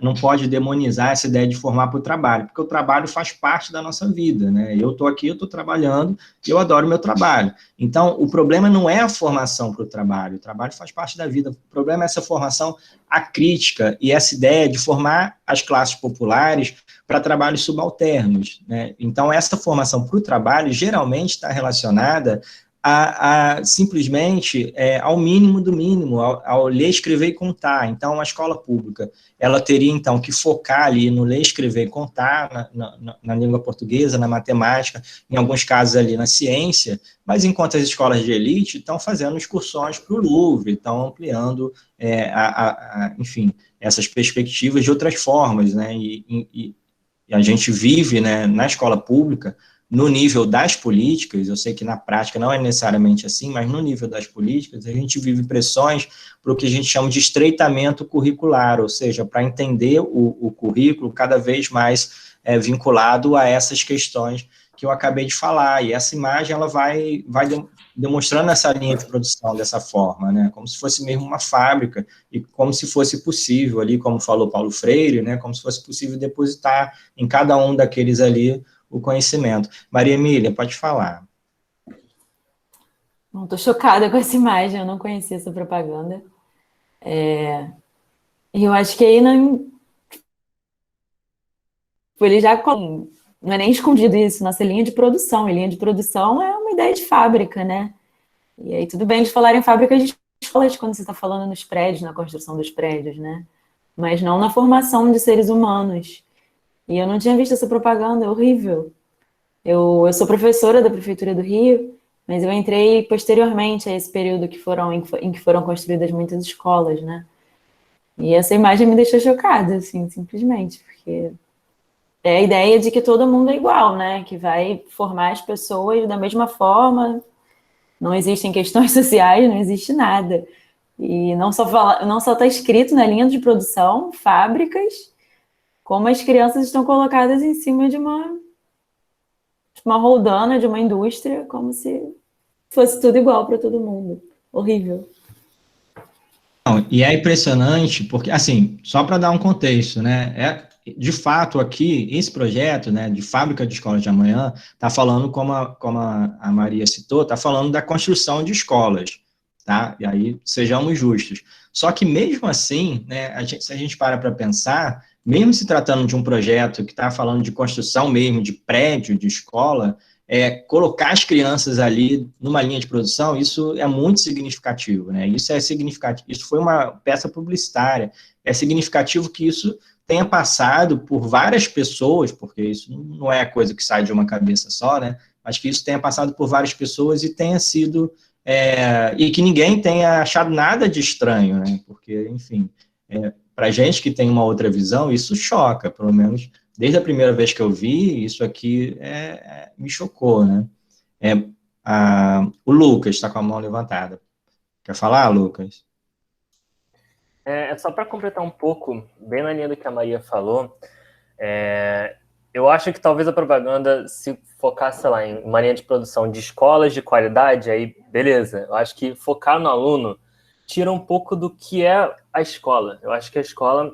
não pode demonizar essa ideia de formar para o trabalho, porque o trabalho faz parte da nossa vida, né, eu estou aqui, eu estou trabalhando, e eu adoro o meu trabalho. Então, o problema não é a formação para o trabalho faz parte da vida, o problema é essa formação acrítica, e essa ideia de formar as classes populares para trabalhos subalternos, né, então essa formação para o trabalho geralmente está relacionada simplesmente ao mínimo do mínimo, ao ler, escrever e contar. Então, a escola pública, ela teria, então, que focar ali no ler, escrever e contar, na língua portuguesa, na matemática, em alguns casos ali na ciência, mas enquanto as escolas de elite estão fazendo excursões para o Louvre, estão ampliando, enfim, essas perspectivas de outras formas, né, e a gente vive, né, na escola pública, no nível das políticas, eu sei que na prática não é necessariamente assim, mas no nível das políticas, a gente vive pressões para o que a gente chama de estreitamento curricular, ou seja, para entender o currículo cada vez mais vinculado a essas questões que eu acabei de falar, e essa imagem ela vai demonstrando essa linha de produção dessa forma, né, como se fosse mesmo uma fábrica, e como se fosse possível ali, como falou Paulo Freire, né, como se fosse possível depositar em cada um daqueles ali o conhecimento. Maria Emília, pode falar. Estou chocada com essa imagem, eu não conhecia essa propaganda. E eu acho que aí não... Ele já... Não é nem escondido isso, nossa linha de produção. E linha de produção é uma ideia de fábrica, né? E aí tudo bem eles falarem fábrica, a gente fala de quando você está falando nos prédios, na construção dos prédios, né? Mas não na formação de seres humanos. E eu não tinha visto essa propaganda, é horrível. Eu sou professora da Prefeitura do Rio, mas eu entrei posteriormente a esse período em que foram construídas muitas escolas, né? E essa imagem me deixou chocada, assim, simplesmente, porque é a ideia de que todo mundo é igual, né? Que vai formar as pessoas da mesma forma, não existem questões sociais, não existe nada. E não só está escrito na linha de produção, fábricas, como as crianças estão colocadas em cima de uma roldana, de uma indústria, como se fosse tudo igual para todo mundo. Horrível. Não, e é impressionante, porque, assim, só para dar um contexto, né, de fato aqui, esse projeto, né, de Fábrica de Escolas de Amanhã, está falando, como a Maria citou, está falando da construção de escolas, tá? E aí, sejamos justos. Só que mesmo assim, né, se a gente para pensar, mesmo se tratando de um projeto que está falando de construção mesmo, de prédio, de escola, colocar as crianças ali numa linha de produção, isso é muito significativo, né? Isso é significativo, isso foi uma peça publicitária, é significativo que isso tenha passado por várias pessoas, porque isso não é coisa que sai de uma cabeça só, né? Mas que isso tenha passado por várias pessoas e tenha sido, e que ninguém tenha achado nada de estranho, né? Porque, enfim, para gente que tem uma outra visão, isso choca, pelo menos desde a primeira vez que eu vi, isso aqui me chocou, né? O Lucas está com a mão levantada. Quer falar, Lucas? Só para completar um pouco, bem na linha do que a Maria falou, eu acho que talvez a propaganda se focasse, sei lá, em uma linha de produção de escolas de qualidade, aí beleza. Eu acho que focar no aluno tira um pouco do que é a escola. Eu acho que a escola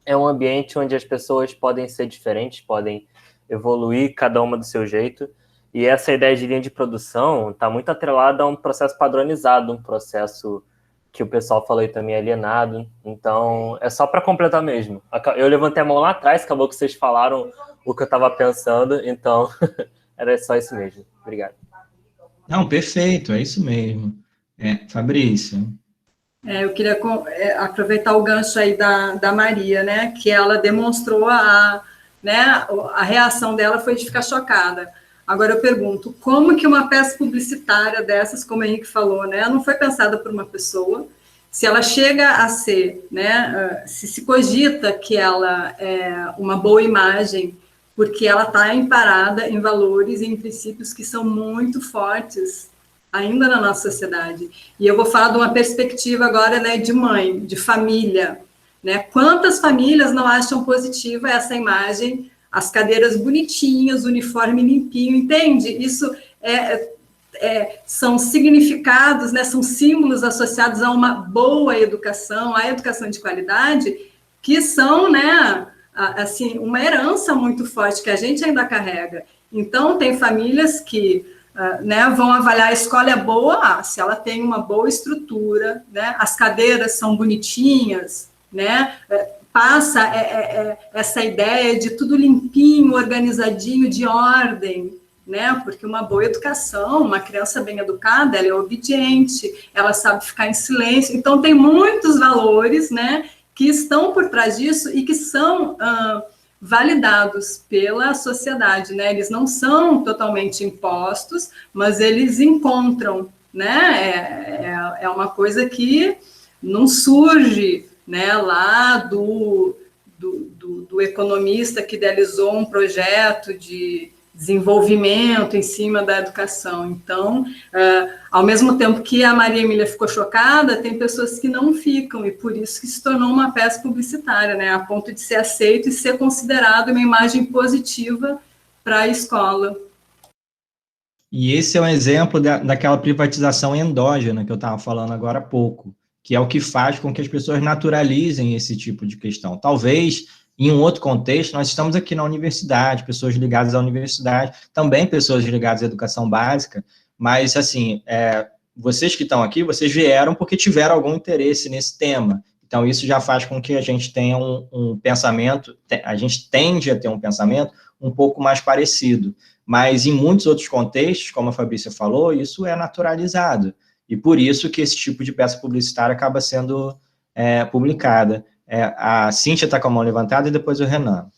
é um ambiente onde as pessoas podem ser diferentes, podem evoluir, cada uma do seu jeito, e essa ideia de linha de produção está muito atrelada a um processo padronizado, um processo que o pessoal falou aí também alienado. Então, é só para completar mesmo. Eu levantei a mão lá atrás, acabou que vocês falaram o que eu estava pensando, então era só isso mesmo. Obrigado. Não, perfeito, é isso mesmo. Fabrício. Eu queria aproveitar o gancho aí da Maria, né, que ela demonstrou a reação dela foi de ficar chocada. Agora eu pergunto, como que uma peça publicitária dessas, como o Henrique falou, né, não foi pensada por uma pessoa, se ela chega a ser, né, se cogita que ela é uma boa imagem, porque ela está emparada em valores e em princípios que são muito fortes ainda na nossa sociedade. E eu vou falar de uma perspectiva agora, né, de mãe, de família, né? Quantas famílias não acham positiva essa imagem, as cadeiras bonitinhas, o uniforme limpinho, entende? Isso são significados, né, são símbolos associados a uma boa educação, a educação de qualidade, que são, né, assim, uma herança muito forte que a gente ainda carrega. Então, tem famílias que vão avaliar a escola é boa, se ela tem uma boa estrutura, né, as cadeiras são bonitinhas, né, passa essa ideia de tudo limpinho, organizadinho, de ordem, né, porque uma boa educação, uma criança bem educada, ela é obediente, ela sabe ficar em silêncio, então tem muitos valores, né, que estão por trás disso e que são validados pela sociedade, né? Eles não são totalmente impostos, mas eles encontram, né? É uma coisa que não surge, né, lá do economista que idealizou um projeto de desenvolvimento em cima da educação. Então, ao mesmo tempo que a Maria Emília ficou chocada, tem pessoas que não ficam, e por isso que se tornou uma peça publicitária, né, a ponto de ser aceito e ser considerado uma imagem positiva para a escola. E esse é um exemplo daquela privatização endógena que eu estava falando agora há pouco, que é o que faz com que as pessoas naturalizem esse tipo de questão. Talvez, em um outro contexto, nós estamos aqui na universidade, pessoas ligadas à universidade, também pessoas ligadas à educação básica, mas, assim, vocês que estão aqui, vocês vieram porque tiveram algum interesse nesse tema. Então, isso já faz com que a gente tenha um pensamento, a gente tende a ter um pensamento um pouco mais parecido. Mas, em muitos outros contextos, como a Fabrícia falou, isso é naturalizado. E por isso que esse tipo de peça publicitária acaba sendo publicada. A Cíntia está com a mão levantada e depois o Renan.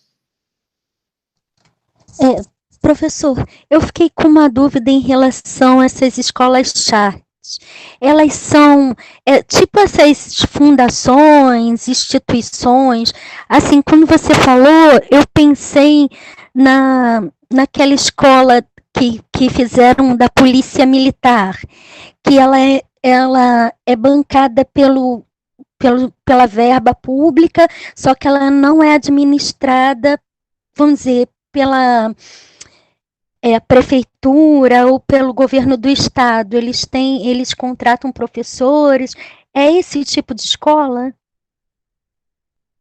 Professor, eu fiquei com uma dúvida em relação a essas escolas charts. Elas são, tipo essas fundações, instituições, assim, quando você falou, eu pensei naquela escola que fizeram da polícia militar, que ela é bancada pela verba pública, só que ela não é administrada, vamos dizer, pela prefeitura ou pelo governo do estado. Eles contratam professores. É esse tipo de escola?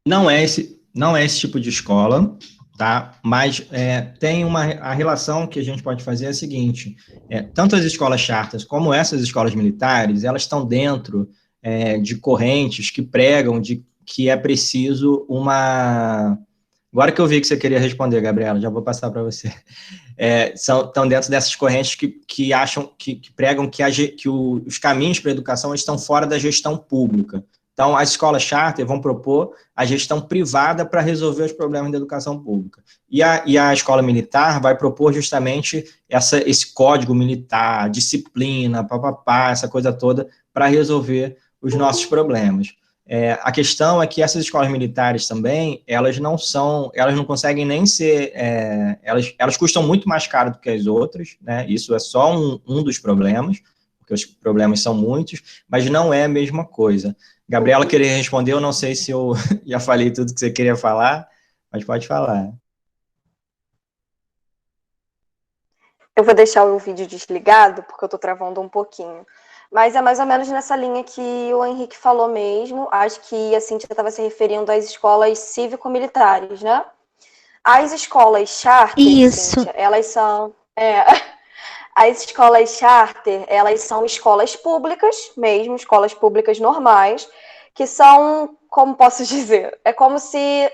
Não é esse tipo de escola, tá? Mas tem a relação que a gente pode fazer é a seguinte: tanto as escolas charters como essas escolas militares, elas estão dentro de correntes que pregam que é preciso uma. Agora que eu vi que você queria responder, Gabriela, já vou passar para você. Estão dentro dessas correntes que acham, que pregam que os caminhos para a educação estão fora da gestão pública. Então, as escolas charter vão propor a gestão privada para resolver os problemas da educação pública. E a escola militar vai propor justamente esse código militar, disciplina, papapá, essa coisa toda, para resolver os nossos problemas. A questão é que essas escolas militares também, elas não conseguem nem ser, elas custam muito mais caro do que as outras, né? Isso é só um dos problemas, porque os problemas são muitos, mas não é a mesma coisa. Gabriela queria responder, eu não sei se eu já falei tudo que você queria falar, mas pode falar. Eu vou deixar o vídeo desligado, porque eu estou travando um pouquinho. Mas é mais ou menos nessa linha que o Henrique falou mesmo. Acho que a Cíntia estava se referindo às escolas cívico-militares, né? As escolas charter, Isso. Cíntia, elas são... As escolas charter, elas são escolas públicas mesmo, escolas públicas normais, que são, como posso dizer, é como se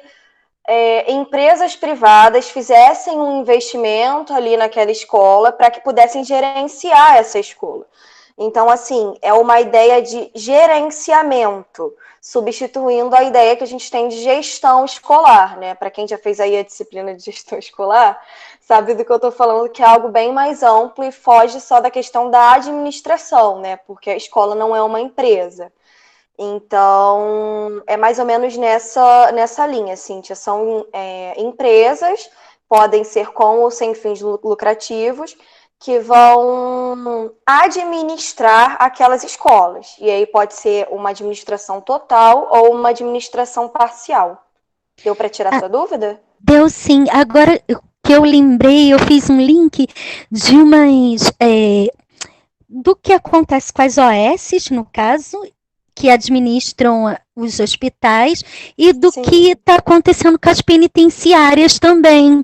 empresas privadas fizessem um investimento ali naquela escola para que pudessem gerenciar essa escola. Então, assim, é uma ideia de gerenciamento, substituindo a ideia que a gente tem de gestão escolar, né? Para quem já fez aí a disciplina de gestão escolar, sabe do que eu estou falando, que é algo bem mais amplo e foge só da questão da administração, né? Porque a escola não é uma empresa. Então, é mais ou menos nessa linha, Cíntia. São empresas, podem ser com ou sem fins lucrativos, que vão administrar aquelas escolas. E aí pode ser uma administração total ou uma administração parcial. Deu para tirar sua dúvida? Deu sim. Agora que eu lembrei, eu fiz um link de do que acontece com as OS, no caso, que administram os hospitais, e do que está acontecendo com as penitenciárias também.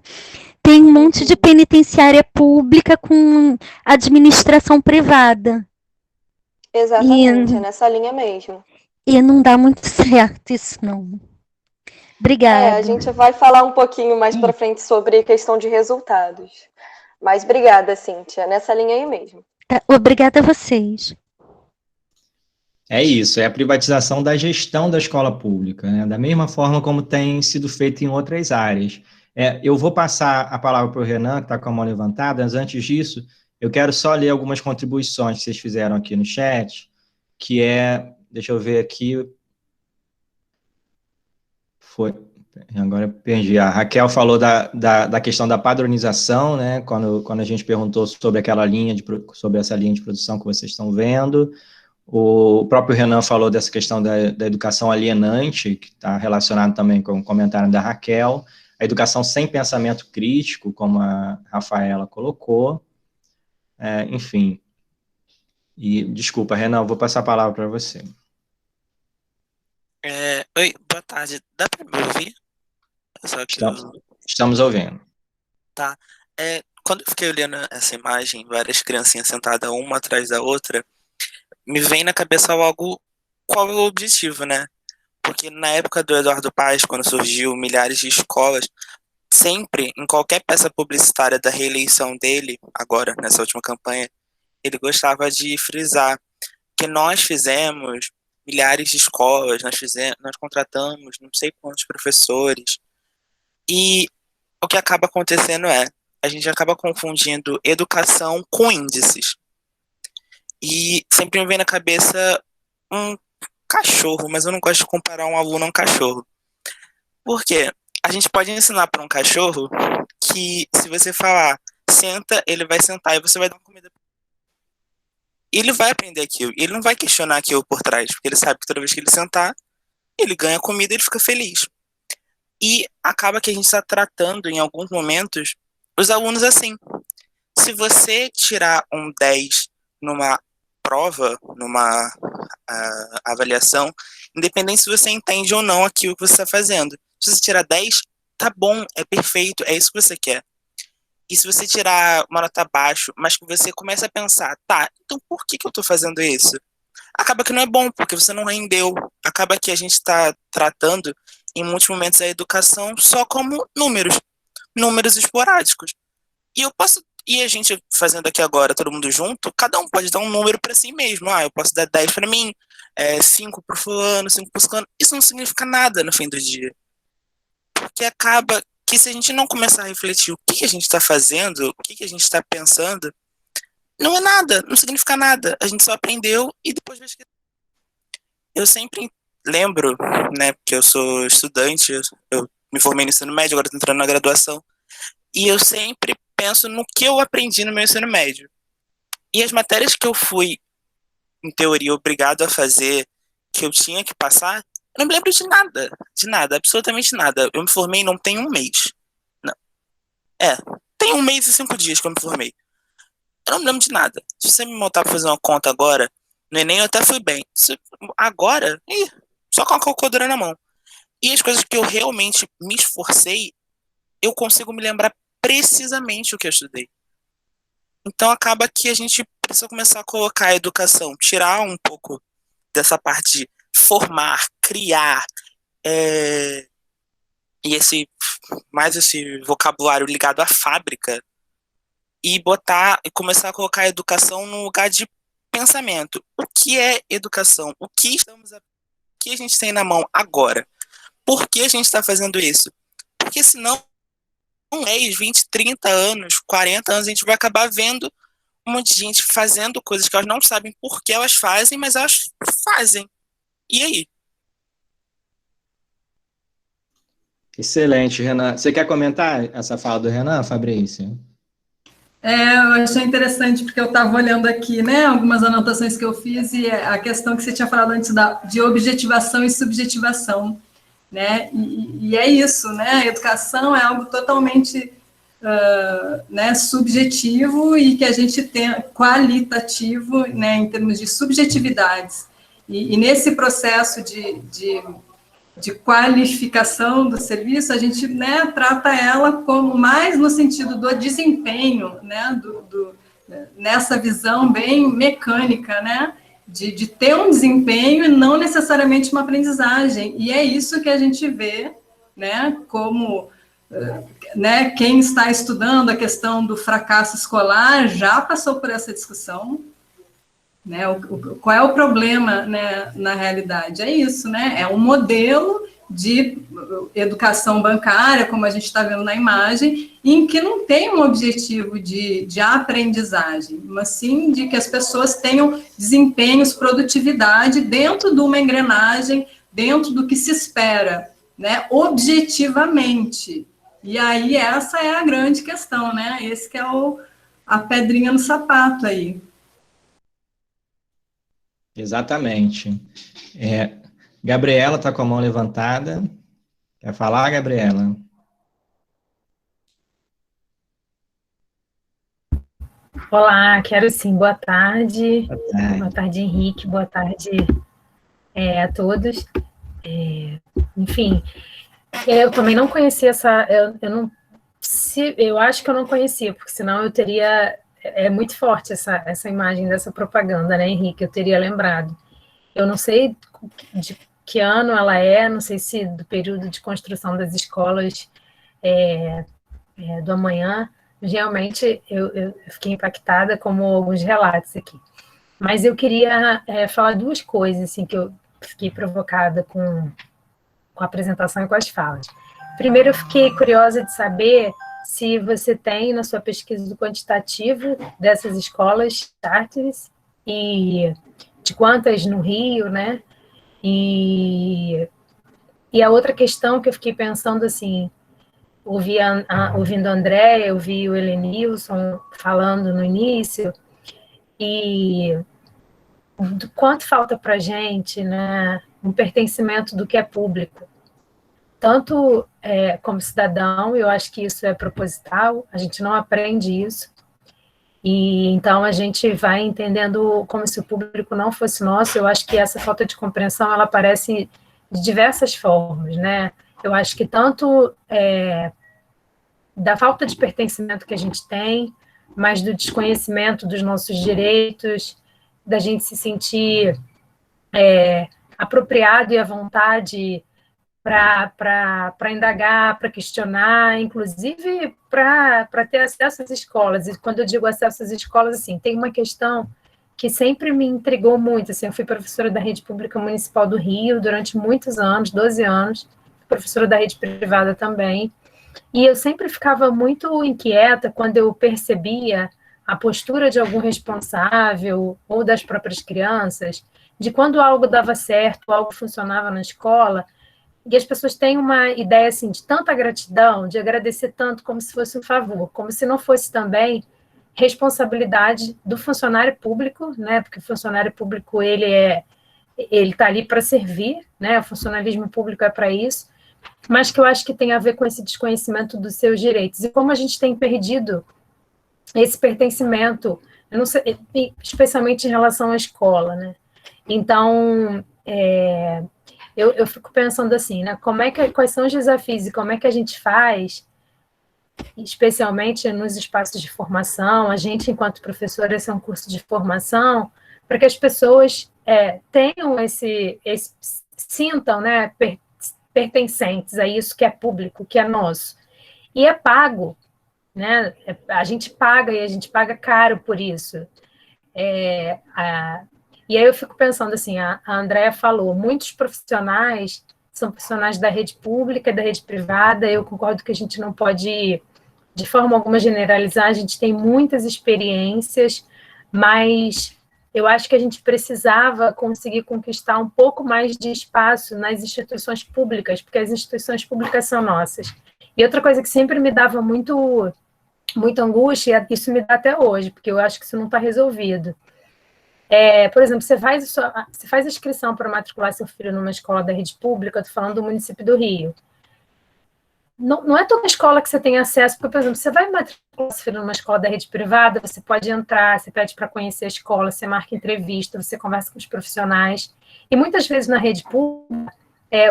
Tem um monte de penitenciária pública com administração privada. Exatamente, é nessa linha mesmo. E não dá muito certo isso, não. Obrigada. A gente vai falar um pouquinho mais para frente sobre questão de resultados. Mas obrigada, Cíntia, nessa linha aí mesmo. Obrigada a vocês. É isso, é a privatização da gestão da escola pública, né? Da mesma forma como tem sido feito em outras áreas. Eu vou passar a palavra para o Renan, que está com a mão levantada, mas antes disso, eu quero só ler algumas contribuições que vocês fizeram aqui no chat, que deixa eu ver aqui, agora eu perdi, a Raquel falou da questão da padronização, né, quando a gente perguntou sobre sobre essa linha de produção que vocês estão vendo. O próprio Renan falou dessa questão da educação alienante, que está relacionado também com o comentário da Raquel, a educação sem pensamento crítico, como a Rafaela colocou, enfim. E, desculpa, Renan, vou passar a palavra para você. Oi, boa tarde. Dá para me ouvir? Estamos ouvindo. Tá. Quando eu fiquei olhando essa imagem, várias criancinhas sentadas uma atrás da outra, me vem na cabeça algo, qual é o objetivo, né? Porque na época do Eduardo Paes, quando surgiu milhares de escolas, sempre, em qualquer peça publicitária da reeleição dele, agora, nessa última campanha, ele gostava de frisar que nós fizemos milhares de escolas, nós contratamos não sei quantos professores, e o que acaba acontecendo a gente acaba confundindo educação com índices. E sempre me vem na cabeça um cachorro, mas eu não gosto de comparar um aluno a um cachorro. Por quê? A gente pode ensinar para um cachorro que, se você falar senta, ele vai sentar e você vai dar uma comida. E ele vai aprender aquilo. E ele não vai questionar aquilo por trás, porque ele sabe que toda vez que ele sentar, ele ganha comida e ele fica feliz. E acaba que a gente está tratando, em alguns momentos, os alunos assim. Se você tirar um 10 numa prova, numa avaliação, independente se você entende ou não aquilo que você está fazendo. Se você tirar 10, tá bom, é perfeito, é isso que você quer. E se você tirar uma nota abaixo, mas que você começa a pensar, tá, então por que eu estou fazendo isso? Acaba que não é bom, porque você não rendeu. Acaba que a gente está tratando, em muitos momentos, a educação só como números esporádicos. E a gente fazendo aqui agora, todo mundo junto, cada um pode dar um número para si mesmo. Eu posso dar 10 para mim, 5 para o fulano, 5 para o fulano. Isso não significa nada no fim do dia. Porque acaba que se a gente não começar a refletir o que a gente está fazendo, o que a gente está pensando, não é nada, não significa nada. A gente só aprendeu e depois vai esquecer. Eu sempre lembro, né, porque eu sou estudante, eu me formei no ensino médio, agora estou entrando na graduação, e eu sempre penso no que eu aprendi no meu ensino médio. E as matérias que eu fui, em teoria, obrigado a fazer, que eu tinha que passar, eu não me lembro de nada, absolutamente nada. Eu me formei não tem um mês. Não. Tem 1 mês e 5 dias que eu me formei. Eu não me lembro de nada. Se você me montar para fazer uma conta agora, no Enem eu até fui bem. Agora, só com a calculadora na mão. E as coisas que eu realmente me esforcei, eu consigo me lembrar precisamente o que eu estudei. Então acaba que a gente precisa começar a colocar a educação, tirar um pouco dessa parte de formar, criar, e esse vocabulário ligado à fábrica, e começar a colocar a educação no lugar de pensamento. O que é educação? O que a gente tem na mão agora? Por que a gente está fazendo isso? Porque senão, 10, 20, 30 anos, 40 anos, a gente vai acabar vendo um monte de gente fazendo coisas que elas não sabem por que elas fazem, mas elas fazem. E aí? Excelente, Renan. Você quer comentar essa fala do Renan, Fabrício? Eu achei interessante, porque eu estava olhando aqui, né, algumas anotações que eu fiz, e a questão que você tinha falado antes de objetivação e subjetivação, né, e é isso, né, a educação é algo totalmente né, subjetivo e que a gente tem qualitativo, né, em termos de subjetividades, e nesse processo de qualificação do serviço, a gente, né, trata ela como mais no sentido do desempenho, né, nessa visão bem mecânica, né, de ter um desempenho e não necessariamente uma aprendizagem. E é isso que a gente vê, né, como, né, quem está estudando a questão do fracasso escolar já passou por essa discussão, né, qual é o problema, né, na realidade? É isso, né? É um modelo de educação bancária, como a gente está vendo na imagem, em que não tem um objetivo de aprendizagem, mas sim de que as pessoas tenham desempenhos, produtividade dentro de uma engrenagem, dentro do que se espera, né, objetivamente. E aí essa é a grande questão, né? Esse que é a pedrinha no sapato aí. Exatamente. Gabriela está com a mão levantada. Quer falar, Gabriela? Olá, quero sim. Boa tarde. Boa tarde. Boa tarde, Henrique. Boa tarde a todos. Enfim, eu também não conhecia essa... Eu acho que eu não conhecia, porque senão eu teria... É muito forte essa imagem dessa propaganda, né, Henrique? Eu teria lembrado. Eu não sei de que ano ela não sei se do período de construção das escolas do amanhã. Realmente, eu fiquei impactada, como alguns relatos aqui. Mas eu queria falar duas coisas, assim, que eu fiquei provocada com a apresentação e com as falas. Primeiro, eu fiquei curiosa de saber se você tem na sua pesquisa do quantitativo dessas escolas charters e de quantas no Rio, né? E a outra questão que eu fiquei pensando, assim, ouvindo a André, eu vi o Helenilson falando no início, e do quanto falta para a gente, né, um pertencimento do que é público. Tanto como cidadão, eu acho que isso é proposital, a gente não aprende isso, e então a gente vai entendendo como se o público não fosse nosso. Eu acho que essa falta de compreensão, ela aparece de diversas formas, né? Eu acho que tanto da falta de pertencimento que a gente tem, mas do desconhecimento dos nossos direitos, da gente se sentir apropriado e à vontade para indagar, para questionar, inclusive para ter acesso às escolas. E quando eu digo acesso às escolas, assim, tem uma questão que sempre me intrigou muito. Assim, eu fui professora da rede pública municipal do Rio durante muitos anos, 12 anos, professora da rede privada também, e eu sempre ficava muito inquieta quando eu percebia a postura de algum responsável ou das próprias crianças, de quando algo dava certo, algo funcionava na escola, e as pessoas têm uma ideia assim de tanta gratidão, de agradecer tanto como se fosse um favor, como se não fosse também responsabilidade do funcionário público, né? Porque o funcionário público ele está ali para servir, né? O funcionalismo público é para isso, mas que eu acho que tem a ver com esse desconhecimento dos seus direitos e como a gente tem perdido esse pertencimento, eu não sei, especialmente em relação à escola, né? Então, eu fico pensando assim, né? Quais são os desafios e como é que a gente faz, especialmente nos espaços de formação, a gente, enquanto professora, esse é um curso de formação, para que as pessoas tenham sintam, né, pertencentes a isso que é público, que é nosso. E é pago, né? A gente paga e a gente paga caro por isso. E aí eu fico pensando assim, a Andréa falou, muitos profissionais são profissionais da rede pública, da rede privada, eu concordo que a gente não pode, de forma alguma, generalizar, a gente tem muitas experiências, mas eu acho que a gente precisava conseguir conquistar um pouco mais de espaço nas instituições públicas, porque as instituições públicas são nossas. E outra coisa que sempre me dava muita angústia, isso me dá até hoje, porque eu acho que isso não está resolvido. Por exemplo, você faz a inscrição para matricular seu filho numa escola da rede pública, eu estou falando do município do Rio. Não é toda escola que você tem acesso, porque, por exemplo, você vai matricular seu filho numa escola da rede privada, você pode entrar, você pede para conhecer a escola, você marca entrevista, você conversa com os profissionais, e muitas vezes na rede pública,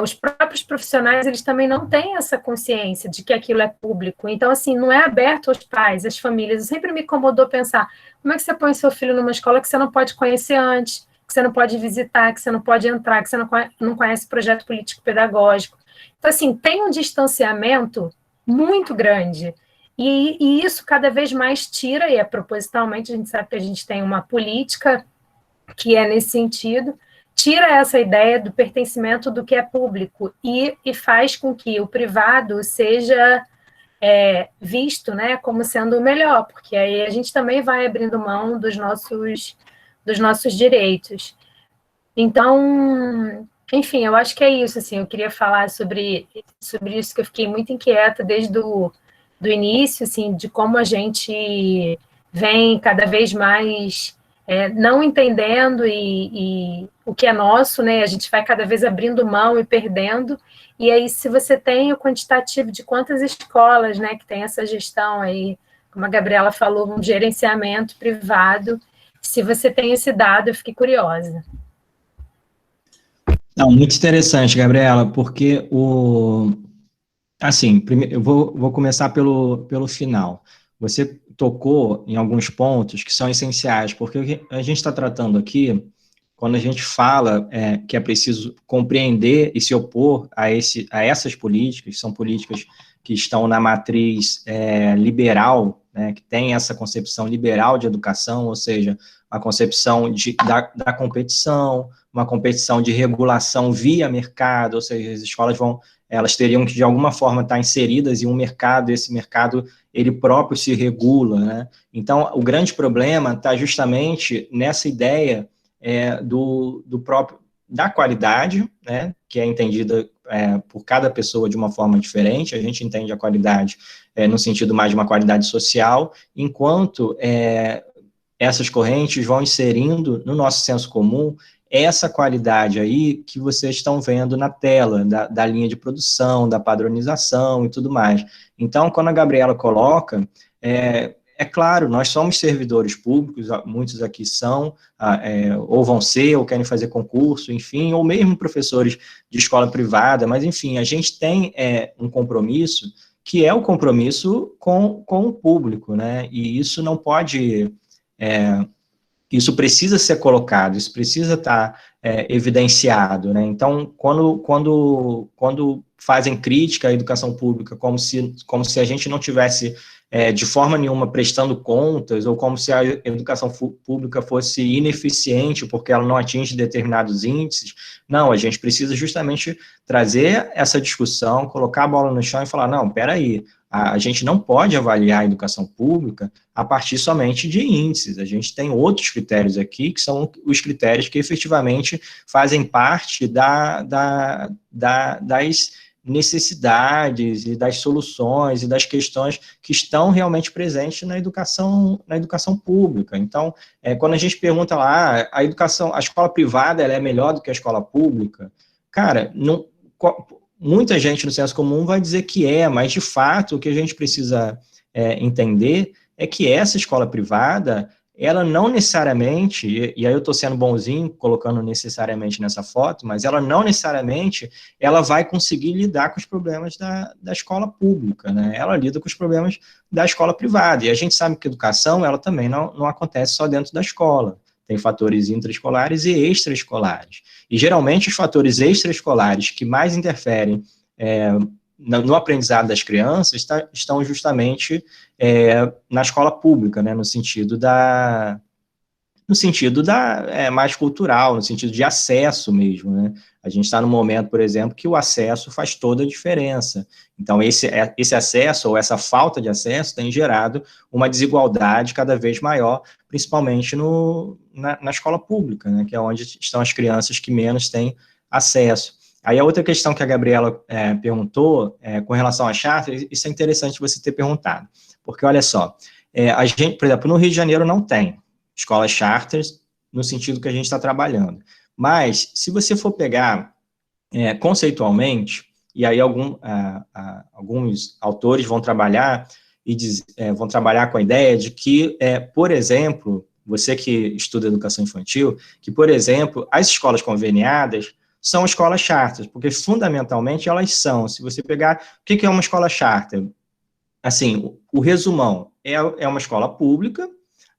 os próprios profissionais, eles também não têm essa consciência de que aquilo é público, então, assim, não é aberto aos pais, às famílias. Sempre me incomodou pensar, como é que você põe seu filho numa escola que você não pode conhecer antes, que você não pode visitar, que você não pode entrar, que você não conhece projeto político-pedagógico. Então, assim, tem um distanciamento muito grande, e isso cada vez mais tira, e propositalmente, a gente sabe que a gente tem uma política que é nesse sentido, tira essa ideia do pertencimento do que é público e faz com que o privado seja visto, né, como sendo o melhor, porque aí a gente também vai abrindo mão dos nossos direitos. Então, enfim, eu acho que é isso, assim, eu queria falar sobre isso, que eu fiquei muito inquieta desde do início, assim, de como a gente vem cada vez mais não entendendo e o que é nosso, né, a gente vai cada vez abrindo mão e perdendo, e aí se você tem o quantitativo de quantas escolas, né, que tem essa gestão aí, como a Gabriela falou, um gerenciamento privado, se você tem esse dado, eu fiquei curiosa. Não, muito interessante, Gabriela, porque assim, primeiro, eu vou começar pelo final. Você tocou em alguns pontos que são essenciais, porque a gente está tratando aqui, quando a gente fala que é preciso compreender e se opor a essas políticas, são políticas que estão na matriz liberal, né, que tem essa concepção liberal de educação, ou seja, a concepção da competição, uma competição de regulação via mercado, ou seja, as escolas elas teriam que, de alguma forma, estar inseridas em um mercado, esse mercado, ele próprio se regula, né? Então, o grande problema está justamente nessa ideia da qualidade, né, que é entendida por cada pessoa de uma forma diferente, a gente entende a qualidade no sentido mais de uma qualidade social, enquanto essas correntes vão inserindo no nosso senso comum essa qualidade aí que vocês estão vendo na tela, da linha de produção, da padronização e tudo mais. Então, quando a Gabriela coloca, é claro, nós somos servidores públicos, muitos aqui são, ou vão ser, ou querem fazer concurso, enfim, ou mesmo professores de escola privada, mas, enfim, a gente tem um compromisso, que é o compromisso com o público, né, e isso não pode, isso precisa ser colocado, isso precisa estar evidenciado, né, então, quando fazem crítica à educação pública, como se a gente não tivesse de forma nenhuma prestando contas, ou como se a educação pública fosse ineficiente porque ela não atinge determinados índices. Não, a gente precisa justamente trazer essa discussão, colocar a bola no chão e falar, não, peraí, a gente não pode avaliar a educação pública a partir somente de índices, a gente tem outros critérios aqui, que são os critérios que efetivamente fazem parte das necessidades e das soluções e das questões que estão realmente presentes na educação pública. Então, quando a gente pergunta lá, a escola privada ela é melhor do que a escola pública, cara, muita gente no senso comum vai dizer que mas de fato o que a gente precisa entender é que essa escola privada, ela não necessariamente, e aí eu estou sendo bonzinho, colocando necessariamente nessa foto, mas ela não necessariamente, ela vai conseguir lidar com os problemas da escola pública, né? Ela lida com os problemas da escola privada, e a gente sabe que a educação, ela também não acontece só dentro da escola, tem fatores intraescolares e extraescolares, e geralmente os fatores extraescolares que mais interferem no aprendizado das crianças estão justamente na escola pública, né, no sentido mais cultural, no sentido de acesso mesmo, né? A gente está num momento, por exemplo, que o acesso faz toda a diferença. Então, esse acesso, ou essa falta de acesso, tem gerado uma desigualdade cada vez maior, principalmente na escola pública, né, que é onde estão as crianças que menos têm acesso. Aí a outra questão que a Gabriela perguntou, com relação à charter, isso é interessante você ter perguntado, porque olha só, a gente, por exemplo, no Rio de Janeiro não tem escolas charters no sentido que a gente está trabalhando, mas se você for pegar conceitualmente, e aí alguns autores vão trabalhar com a ideia de que, por exemplo, você que estuda educação infantil, que, por exemplo, as escolas conveniadas são escolas charters, porque fundamentalmente elas são, se você pegar, o que é uma escola charter? Assim, o resumão é uma escola pública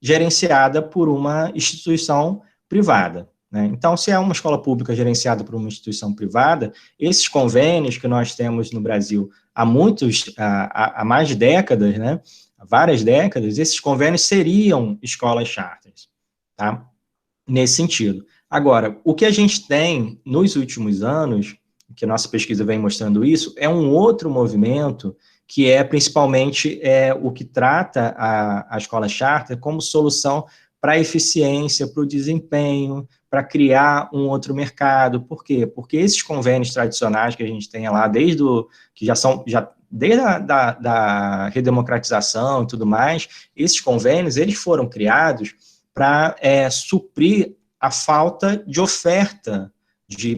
gerenciada por uma instituição privada, né? Então, se é uma escola pública gerenciada por uma instituição privada, esses convênios que nós temos no Brasil há mais de décadas, né, há várias décadas, esses convênios seriam escolas charters, tá? Nesse sentido. Agora, o que a gente tem nos últimos anos, que a nossa pesquisa vem mostrando isso, é um outro movimento que é principalmente o que trata a escola charter como solução para a eficiência, para o desempenho, para criar um outro mercado. Por quê? Porque esses convênios tradicionais que a gente tem lá, desde a redemocratização e tudo mais, esses convênios, eles foram criados para suprir a falta de oferta,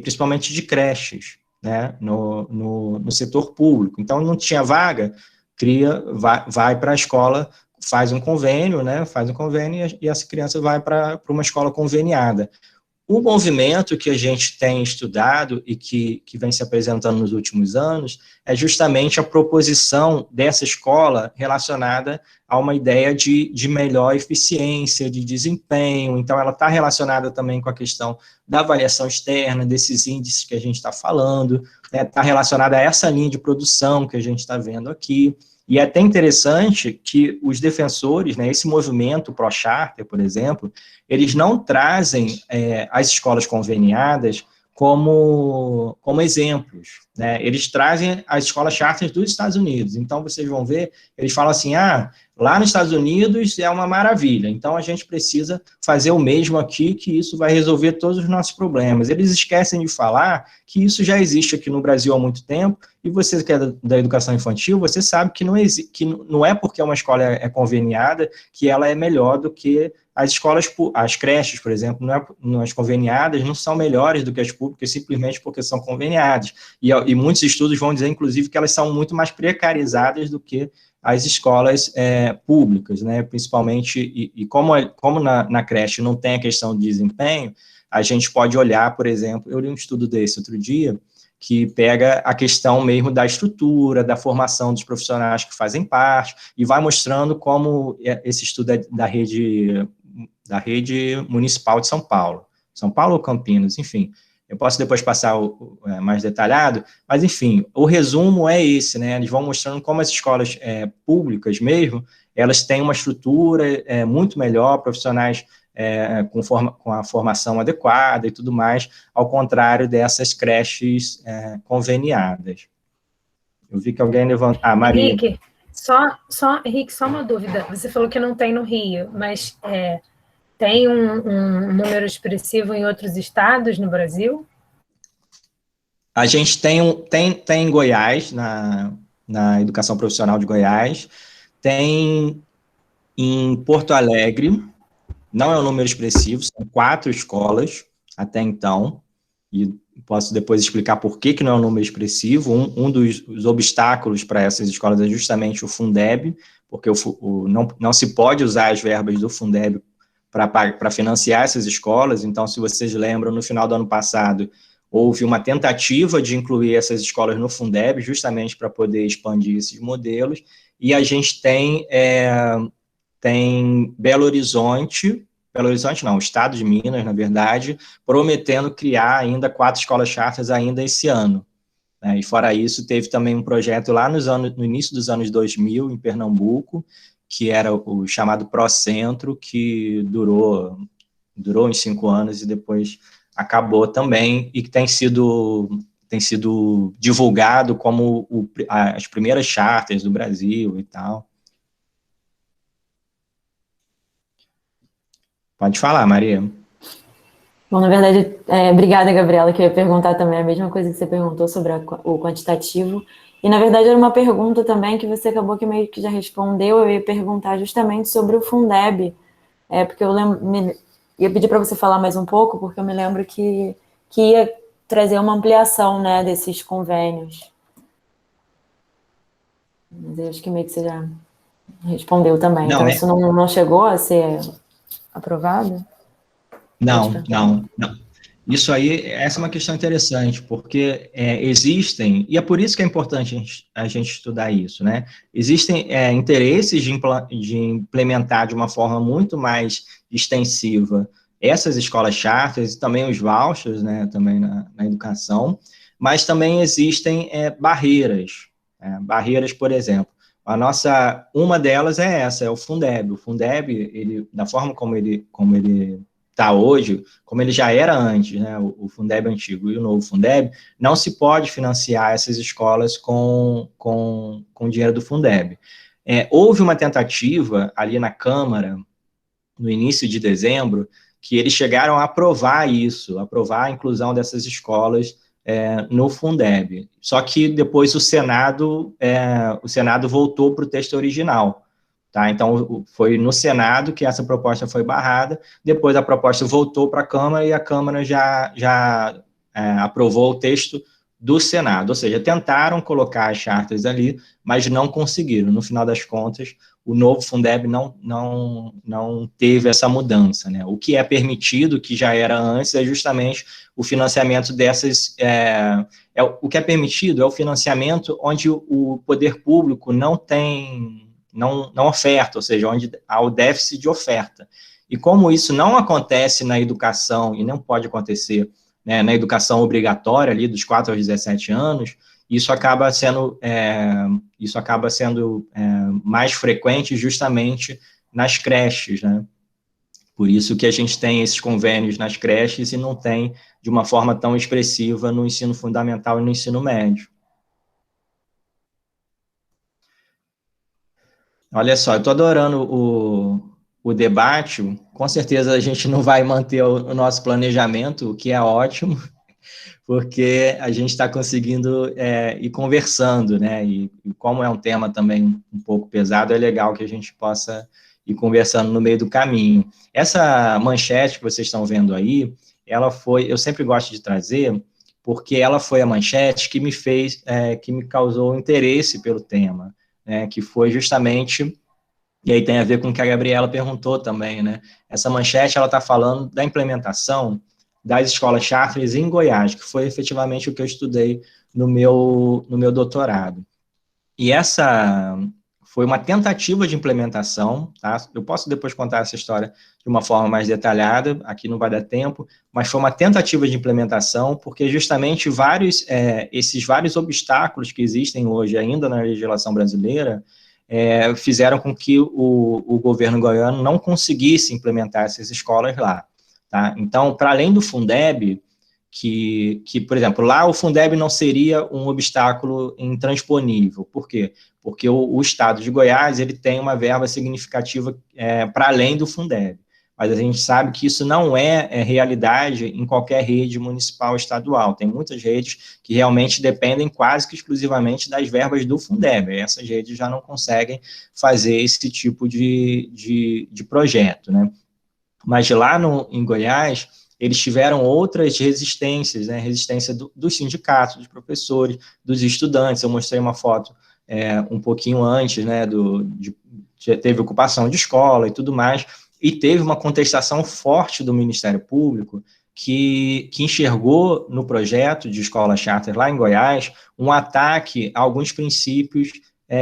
principalmente de creches, né, no setor público. Então, não tinha vaga, vai para a escola, faz um convênio, e essa criança vai para uma escola conveniada. O movimento que a gente tem estudado e que vem se apresentando nos últimos anos é justamente a proposição dessa escola relacionada a uma ideia de melhor eficiência, de desempenho. Então, ela está relacionada também com a questão da avaliação externa, desses índices que a gente está falando, está relacionada a essa linha de produção que a gente está vendo aqui. E é até interessante que os defensores, né, esse movimento pró-charter, por exemplo, eles não trazem as escolas conveniadas como exemplos, né? Eles trazem as escolas charters dos Estados Unidos. Então, vocês vão ver, eles falam assim, Lá nos Estados Unidos é uma maravilha, então a gente precisa fazer o mesmo aqui, que isso vai resolver todos os nossos problemas. Eles esquecem de falar que isso já existe aqui no Brasil há muito tempo, e você que é da educação infantil, você sabe que não é porque uma escola é conveniada que ela é melhor do que as escolas, as creches, por exemplo, as conveniadas não são melhores do que as públicas simplesmente porque são conveniadas. E muitos estudos vão dizer, inclusive, que elas são muito mais precarizadas do que as escolas públicas, né? Principalmente, e como na creche não tem a questão de desempenho, a gente pode olhar, por exemplo, eu li um estudo desse outro dia, que pega a questão mesmo da estrutura, da formação dos profissionais que fazem parte, e vai mostrando como esse estudo é da rede municipal de São Paulo ou Campinas, enfim, eu posso depois passar mais detalhado, mas enfim, o resumo é esse, né, eles vão mostrando como as escolas públicas mesmo, elas têm uma estrutura muito melhor, profissionais com a formação adequada e tudo mais, ao contrário dessas creches conveniadas. Eu vi que alguém levantou... Ah, Maria. Henrique, só uma dúvida. Você falou que não tem no Rio, mas tem um número expressivo em outros estados no Brasil? A gente tem em Goiás, na educação profissional de Goiás, tem em Porto Alegre, não é um número expressivo, são 4 escolas até então, e posso depois explicar por que não é um número expressivo. Um dos obstáculos para essas escolas é justamente o Fundeb, porque não se pode usar as verbas do Fundeb para financiar essas escolas. Então, se vocês lembram, no final do ano passado, houve uma tentativa de incluir essas escolas no Fundeb, justamente para poder expandir esses modelos, e a gente tem Belo Horizonte não, o estado de Minas, na verdade, prometendo criar ainda 4 escolas charters ainda esse ano. Né? E fora isso, teve também um projeto lá no início dos anos 2000, em Pernambuco, que era o chamado Procentro, que durou uns 5 anos e depois acabou também, e que tem sido divulgado como as primeiras charters do Brasil e tal. Pode falar, Maria. Bom, na verdade, obrigada, Gabriela, que eu ia perguntar também a mesma coisa que você perguntou sobre o quantitativo. E, na verdade, era uma pergunta também que você acabou que meio que já respondeu. Eu ia perguntar justamente sobre o Fundeb, porque eu ia pedir para você falar mais um pouco, porque eu me lembro que ia trazer uma ampliação, né, desses convênios. Mas eu acho que meio que você já respondeu também. Não, então, isso não chegou a ser aprovado? Não. Isso aí, essa é uma questão interessante, porque existem, e é por isso que é importante a gente estudar isso, né? Existem interesses de implementar de uma forma muito mais extensiva essas escolas charters e também os vouchers, né, também na educação, mas também existem barreiras. Barreiras, por exemplo, uma delas é o Fundeb. O Fundeb, da forma como ele está hoje, como ele já era antes, né, o Fundeb antigo e o novo Fundeb, não se pode financiar essas escolas com dinheiro do Fundeb. Houve uma tentativa ali na Câmara, no início de dezembro, que eles chegaram a aprovar a inclusão dessas escolas no Fundeb. Só que depois o Senado voltou para o texto original. Tá? Então, foi no Senado que essa proposta foi barrada, depois a proposta voltou para a Câmara e a Câmara já aprovou o texto do Senado, ou seja, tentaram colocar as charters ali, mas não conseguiram. No final das contas, o novo Fundeb não teve essa mudança, né? O que é permitido, que já era antes, é justamente o financiamento dessas... o que é permitido é o financiamento onde o poder público não oferta, ou seja, onde há o déficit de oferta. E como isso não acontece na educação, e não pode acontecer, né, na educação obrigatória, ali dos 4 aos 17 anos, isso acaba sendo mais frequente justamente nas creches, né? Por isso que a gente tem esses convênios nas creches e não tem de uma forma tão expressiva no ensino fundamental e no ensino médio. Olha só, eu estou adorando o debate. Com certeza a gente não vai manter o nosso planejamento, o que é ótimo, porque a gente está conseguindo ir conversando, né? E como é um tema também um pouco pesado, é legal que a gente possa ir conversando no meio do caminho. Essa manchete que vocês estão vendo aí, ela foi, eu sempre gosto de trazer, porque ela foi a manchete que me fez, que me causou interesse pelo tema, né? Que foi justamente, e aí tem a ver com o que a Gabriela perguntou também, né? Essa manchete, ela está falando da implementação das escolas charters em Goiás, que foi efetivamente o que eu estudei no meu doutorado. E essa foi uma tentativa de implementação, tá? Eu posso depois contar essa história de uma forma mais detalhada, aqui não vai dar tempo, mas foi uma tentativa de implementação, porque justamente esses vários obstáculos que existem hoje ainda na legislação brasileira fizeram com que o governo goiano não conseguisse implementar essas escolas lá. Tá? Então, para além do Fundeb, que, por exemplo, lá o Fundeb não seria um obstáculo intransponível. Por quê? Porque o estado de Goiás ele tem uma verba significativa para além do Fundeb. Mas a gente sabe que isso não é realidade em qualquer rede municipal estadual. Tem muitas redes que realmente dependem quase que exclusivamente das verbas do Fundeb. Essas redes já não conseguem fazer esse tipo de projeto, né? Mas lá em Goiás, eles tiveram outras resistências, né? Resistência dos sindicatos, dos professores, dos estudantes. Eu mostrei uma foto um pouquinho antes, né? Teve ocupação de escola e tudo mais, e teve uma contestação forte do Ministério Público, que enxergou no projeto de escola charter lá em Goiás um ataque a alguns princípios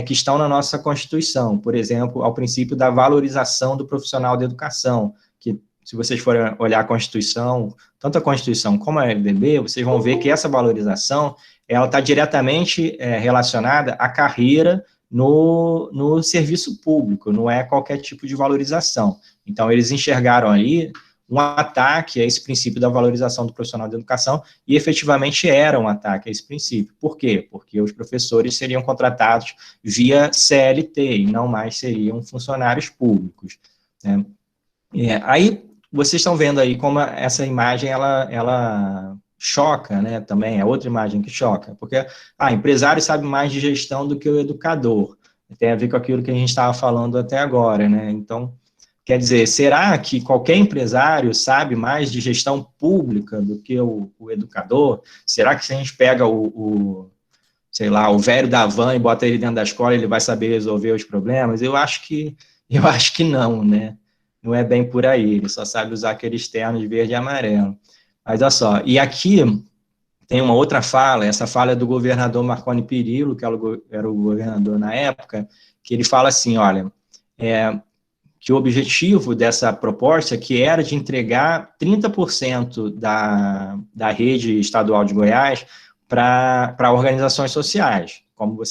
que estão na nossa Constituição, por exemplo, ao princípio da valorização do profissional da educação, que, se vocês forem olhar a Constituição, tanto a Constituição como a LDB, vocês vão ver que essa valorização ela está diretamente relacionada à carreira no serviço público, não é qualquer tipo de valorização. Então, eles enxergaram ali um ataque a esse princípio da valorização do profissional da educação, e efetivamente era um ataque a esse princípio. Por quê? Porque os professores seriam contratados via CLT, e não mais seriam funcionários públicos, né? Aí, vocês estão vendo aí como essa imagem, ela choca, né, também, é outra imagem que choca, porque, empresário sabe mais de gestão do que o educador, tem a ver com aquilo que a gente estava falando até agora, né, então, quer dizer, será que qualquer empresário sabe mais de gestão pública do que o educador? Será que se a gente pega sei lá, o velho da van e bota ele dentro da escola, ele vai saber resolver os problemas? Eu acho que não, né, não é bem por aí, ele só sabe usar aqueles ternos verde e amarelo. Mas olha só, e aqui tem uma outra fala, essa fala é do governador Marconi Perillo, que era o governador na época, que ele fala assim, olha, que o objetivo dessa proposta que era de entregar 30% da rede estadual de Goiás para organizações sociais, como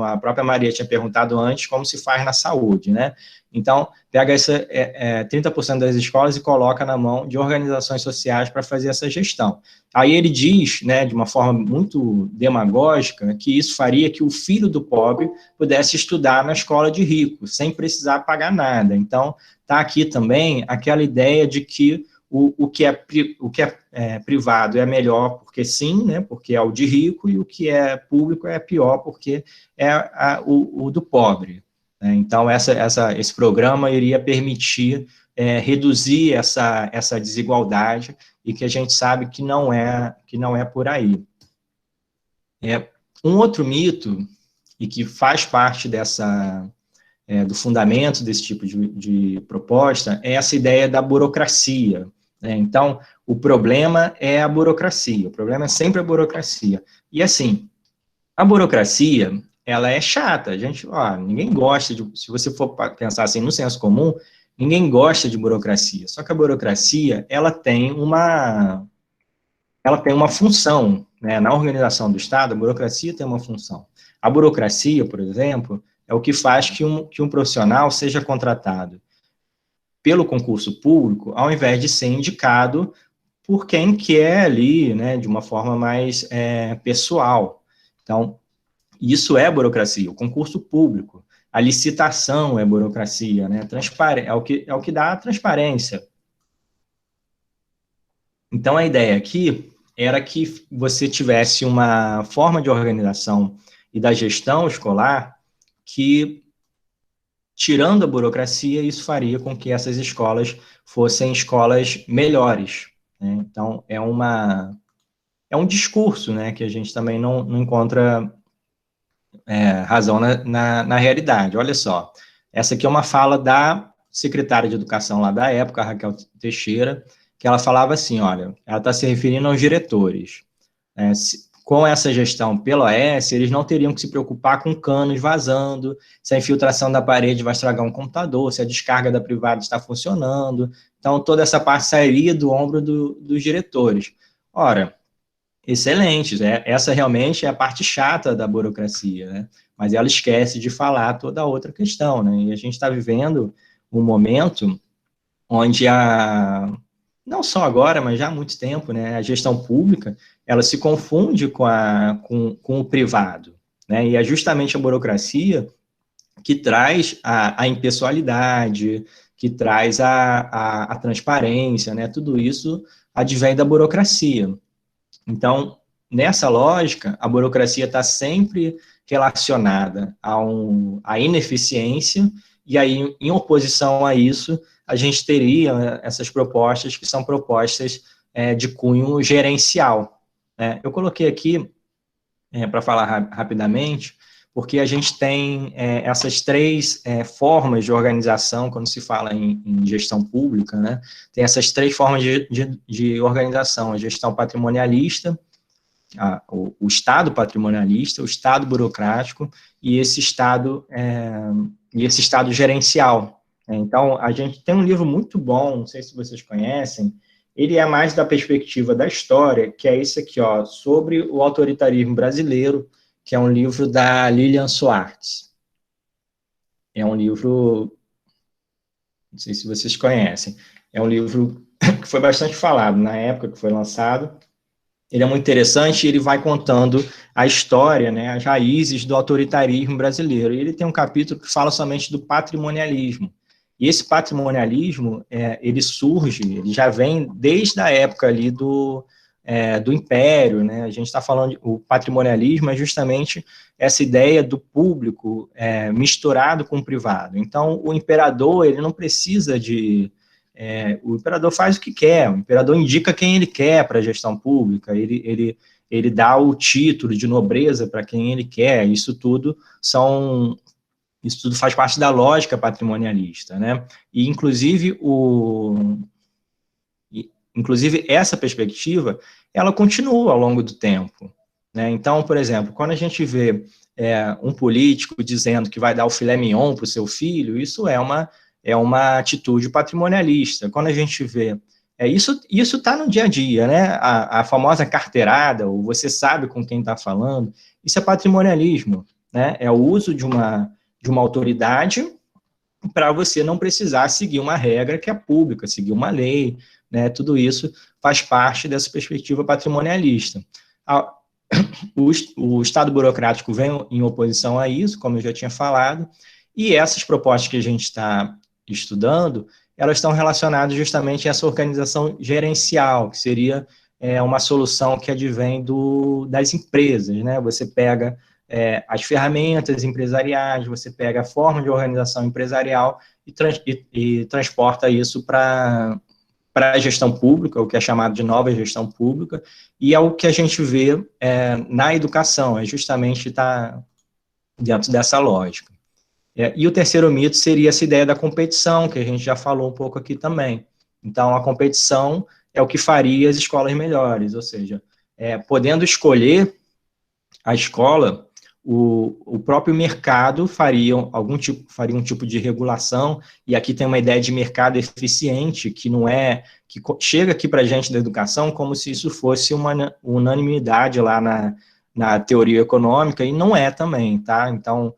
a própria Maria tinha perguntado antes, como se faz na saúde, né? Então, pega 30% das escolas e coloca na mão de organizações sociais para fazer essa gestão. Aí ele diz, né, de uma forma muito demagógica, que isso faria que o filho do pobre pudesse estudar na escola de rico, sem precisar pagar nada. Então, está aqui também aquela ideia de que o que é privado é melhor porque sim, né, porque é o de rico, e o que é público é pior porque é o do pobre. Então, esse programa iria permitir reduzir essa desigualdade, e que a gente sabe que não é por aí. Um outro mito, e que faz parte do fundamento desse tipo de proposta, é essa ideia da burocracia, né? Então, o problema é a burocracia, o problema é sempre a burocracia. E, assim, a burocracia, ela é chata, ninguém gosta se você for pensar assim no senso comum, ninguém gosta de burocracia, só que a burocracia, ela tem uma função, né? Na organização do Estado, a burocracia tem uma função. A burocracia, por exemplo, é o que faz que um profissional seja contratado pelo concurso público, ao invés de ser indicado por quem quer ali, né, de uma forma mais pessoal. Então, isso é burocracia, o concurso público. A licitação é burocracia, né? É o que dá transparência. Então, a ideia aqui era que você tivesse uma forma de organização e da gestão escolar que, tirando a burocracia, isso faria com que essas escolas fossem escolas melhores, né? Então, é um discurso, né, que a gente também não encontra razão na realidade. Olha só, essa aqui é uma fala da secretária de Educação lá da época, Raquel Teixeira, que ela falava assim, olha, ela está se referindo aos diretores. Com essa gestão pela OS, eles não teriam que se preocupar com canos vazando, se a infiltração da parede vai estragar um computador, se a descarga da privada está funcionando. Então, toda essa parte sairia do ombro dos diretores. Ora, excelente, essa realmente é a parte chata da burocracia, né? Mas ela esquece de falar toda a outra questão, né? E a gente está vivendo um momento onde não só agora, mas já há muito tempo, né, a gestão pública, ela se confunde com o privado, né? E é justamente a burocracia que traz a impessoalidade, que traz a transparência, né? Tudo isso advém da burocracia. Então, nessa lógica, a burocracia está sempre relacionada à ineficiência, e aí, em oposição a isso, a gente teria essas propostas que são propostas de cunho gerencial, né? Eu coloquei aqui, para falar rapidamente, porque a gente tem essas três formas de organização, quando se fala em gestão pública, né? Tem essas três formas de organização: a gestão patrimonialista, o Estado patrimonialista, o Estado burocrático e esse Estado gerencial. Então, a gente tem um livro muito bom, não sei se vocês conhecem, ele é mais da perspectiva da história, que é esse aqui, ó, Sobre o Autoritarismo Brasileiro, que é um livro da Lilian Soares. É um livro, não sei se vocês conhecem, é um livro que foi bastante falado na época que foi lançado. Ele é muito interessante e ele vai contando a história, né, as raízes do autoritarismo brasileiro. E ele tem um capítulo que fala somente do patrimonialismo. E esse patrimonialismo, ele já vem desde a época ali do Império, né? A gente está falando, o patrimonialismo é justamente essa ideia do público misturado com o privado. Então, o imperador, ele não precisa o imperador faz o que quer, o imperador indica quem ele quer para a gestão pública, ele dá o título de nobreza para quem ele quer, isso tudo faz parte da lógica patrimonialista, né? E, inclusive, essa perspectiva, ela continua ao longo do tempo, né? Então, por exemplo, quando a gente vê um político dizendo que vai dar o filé mignon para o seu filho, isso é uma atitude patrimonialista. Quando a gente vê... Isso está no dia a dia, né? A famosa carteirada, ou você sabe com quem está falando, isso é patrimonialismo, né? É o uso de uma autoridade para você não precisar seguir uma regra que é pública, seguir uma lei, né? Tudo isso faz parte dessa perspectiva patrimonialista. O Estado burocrático vem em oposição a isso, como eu já tinha falado, e essas propostas que a gente está estudando, elas estão relacionadas justamente a essa organização gerencial, que seria uma solução que advém das empresas, né? Você pega as ferramentas empresariais, você pega a forma de organização empresarial e transporta isso para a gestão pública, o que é chamado de nova gestão pública, e é o que a gente vê na educação, justamente está dentro dessa lógica. E o terceiro mito seria essa ideia da competição, que a gente já falou um pouco aqui também. Então, a competição é o que faria as escolas melhores, ou seja, podendo escolher a escola, o próprio mercado faria um tipo de regulação, e aqui tem uma ideia de mercado eficiente, que não que chega aqui para a gente da educação como se isso fosse uma unanimidade lá na teoria econômica, e não é também, tá? Então,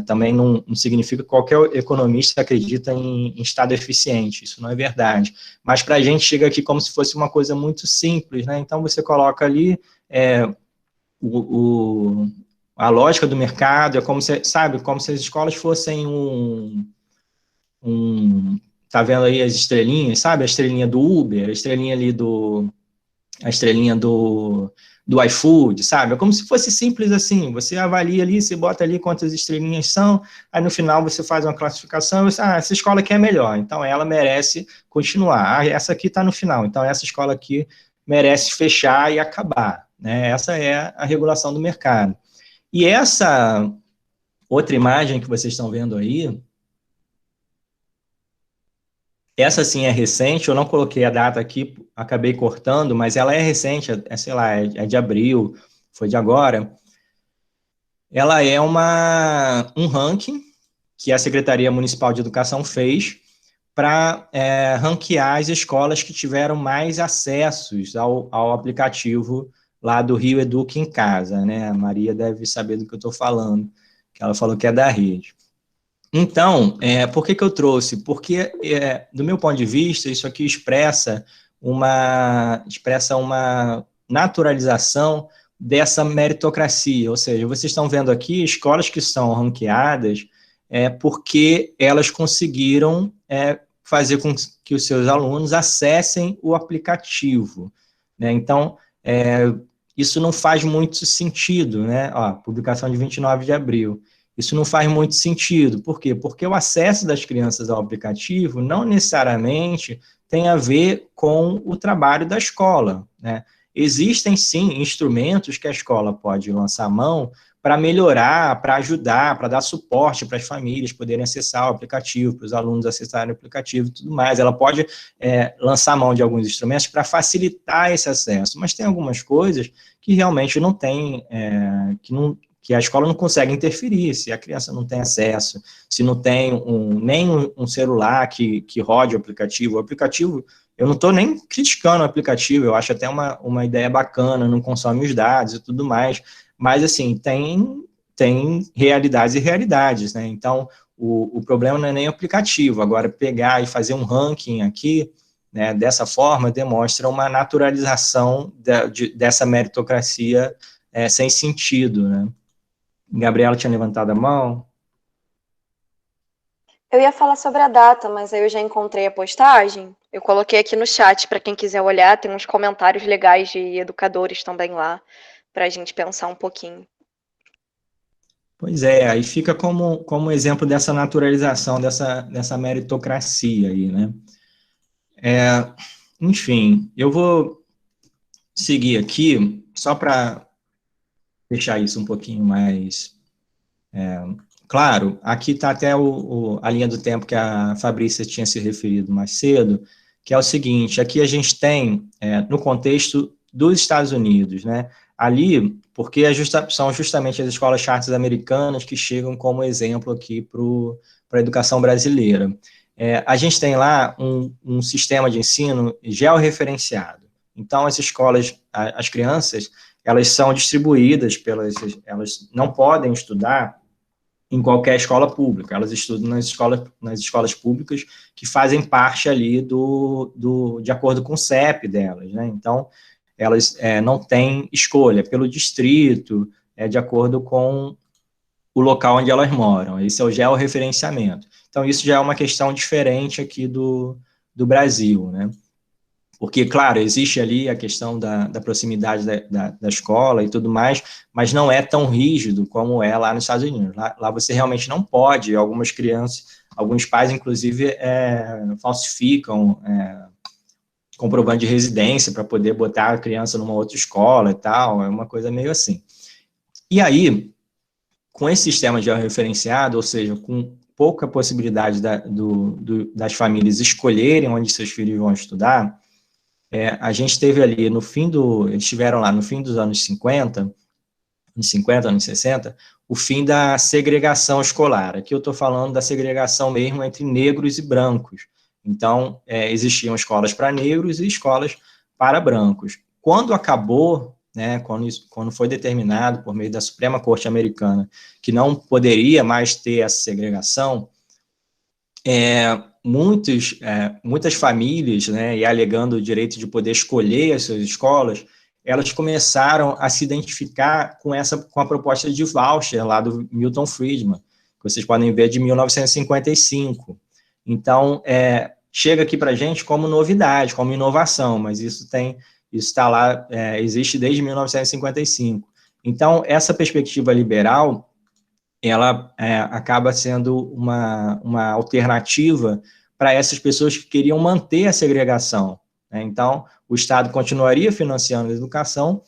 também não significa que qualquer economista acredita em Estado eficiente, isso não é verdade. Mas para a gente chega aqui como se fosse uma coisa muito simples, né? Então você coloca ali a lógica do mercado, é como se, sabe, como se as escolas fossem tá vendo aí as estrelinhas, sabe? A estrelinha do Uber, a estrelinha ali a estrelinha do iFood, sabe? É como se fosse simples assim, você avalia ali, você bota ali quantas estrelinhas são, aí no final você faz uma classificação, você, essa escola aqui é melhor, então ela merece continuar. Ah, essa aqui está no final, então essa escola aqui merece fechar e acabar, né? Essa é a regulação do mercado. E essa outra imagem que vocês estão vendo aí, essa sim é recente, eu não coloquei a data aqui, acabei cortando, mas ela é recente, sei lá, é de abril, foi de agora. Ela é um ranking que a Secretaria Municipal de Educação fez para ranquear as escolas que tiveram mais acessos ao aplicativo lá do Rio Educa em Casa, né? A Maria deve saber do que eu estou falando, que ela falou que é da rede. Então, por que eu trouxe? Porque, do meu ponto de vista, isso aqui expressa uma naturalização dessa meritocracia, ou seja, vocês estão vendo aqui escolas que são ranqueadas porque elas conseguiram fazer com que os seus alunos acessem o aplicativo, né? Então, isso não faz muito sentido, né? Ó, publicação de 29 de abril. Isso não faz muito sentido. Por quê? Porque o acesso das crianças ao aplicativo não necessariamente tem a ver com o trabalho da escola, né? Existem, sim, instrumentos que a escola pode lançar mão para melhorar, para ajudar, para dar suporte para as famílias poderem acessar o aplicativo, para os alunos acessarem o aplicativo e tudo mais. Ela pode lançar mão de alguns instrumentos para facilitar esse acesso, mas tem algumas coisas que realmente não tem, que a escola não consegue interferir, se a criança não tem acesso, se não tem nem um celular que rode o aplicativo, eu não estou nem criticando o aplicativo, eu acho até uma ideia bacana, não consome os dados e tudo mais, mas, assim, tem realidades e realidades, né? Então, o problema não é nem o aplicativo, agora pegar e fazer um ranking aqui, né, dessa forma, demonstra uma naturalização dessa meritocracia sem sentido, né? Gabriela tinha levantado a mão. Eu ia falar sobre a data, mas aí eu já encontrei a postagem. Eu coloquei aqui no chat para quem quiser olhar, tem uns comentários legais de educadores também lá, para a gente pensar um pouquinho. Pois é, aí fica como exemplo dessa naturalização, dessa meritocracia aí, né? Enfim, eu vou seguir aqui, só para deixar isso um pouquinho mais claro, aqui está até a linha do tempo que a Fabrícia tinha se referido mais cedo, que é o seguinte, aqui a gente tem, no contexto dos Estados Unidos, né, ali, porque são justamente as escolas charters americanas que chegam como exemplo aqui para a educação brasileira. A gente tem lá um sistema de ensino georreferenciado, então as escolas, as crianças, elas são distribuídas elas não podem estudar em qualquer escola pública, elas estudam nas escolas públicas que fazem parte ali de acordo com o CEP delas, né? Então, elas não têm escolha pelo distrito, de acordo com o local onde elas moram. Esse é o georreferenciamento. Então, isso já é uma questão diferente aqui do Brasil, né? Porque, claro, existe ali a questão da proximidade da escola e tudo mais, mas não é tão rígido como é lá nos Estados Unidos. Lá você realmente não pode, algumas crianças, alguns pais, inclusive, falsificam comprovante de residência para poder botar a criança numa outra escola e tal, é uma coisa meio assim. E aí, com esse sistema de georreferenciado, ou seja, com pouca possibilidade das famílias escolherem onde seus filhos vão estudar, a gente teve ali eles tiveram lá no fim dos anos 50, anos 60, o fim da segregação escolar. Aqui eu estou falando da segregação mesmo entre negros e brancos. Então, existiam escolas para negros e escolas para brancos. Quando acabou, né, quando foi determinado por meio da Suprema Corte Americana que não poderia mais ter essa segregação, muitas famílias, né, e alegando o direito de poder escolher as suas escolas, elas começaram a se identificar com a proposta de voucher lá do Milton Friedman, que vocês podem ver de 1955. Então, chega aqui para a gente como novidade, como inovação, mas isso está lá, existe desde 1955. Então, essa perspectiva liberal, ela acaba sendo uma alternativa para essas pessoas que queriam manter a segregação, né? Então, o Estado continuaria financiando a educação,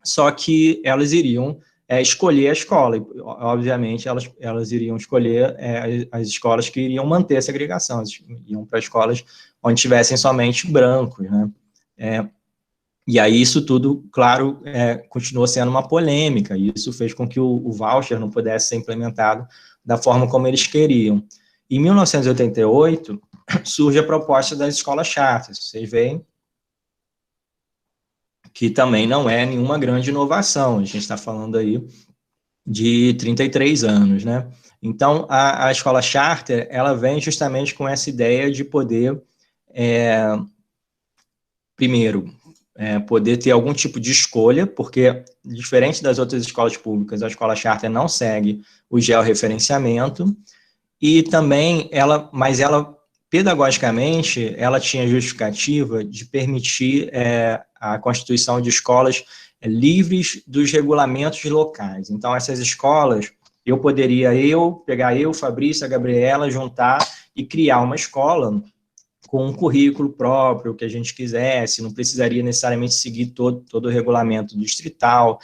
só que elas iriam escolher a escola, e, obviamente, elas iriam escolher as escolas que iriam manter a segregação, elas iam para escolas onde tivessem somente brancos, né? E aí isso tudo, claro, continuou sendo uma polêmica, e isso fez com que o voucher não pudesse ser implementado da forma como eles queriam. Em 1988, surge a proposta das escolas charters. Vocês veem que também não é nenhuma grande inovação, a gente está falando aí de 33 anos, né? Então, a escola charter, ela vem justamente com essa ideia de poder, primeiro, poder ter algum tipo de escolha, porque, diferente das outras escolas públicas, a escola charter não segue o georreferenciamento, e também, pedagogicamente, ela tinha justificativa de permitir a constituição de escolas livres dos regulamentos locais. Então, essas escolas, pegar Fabrício, a Gabriela, juntar e criar uma escola com um currículo próprio, que a gente quisesse, não precisaria necessariamente seguir todo o regulamento distrital,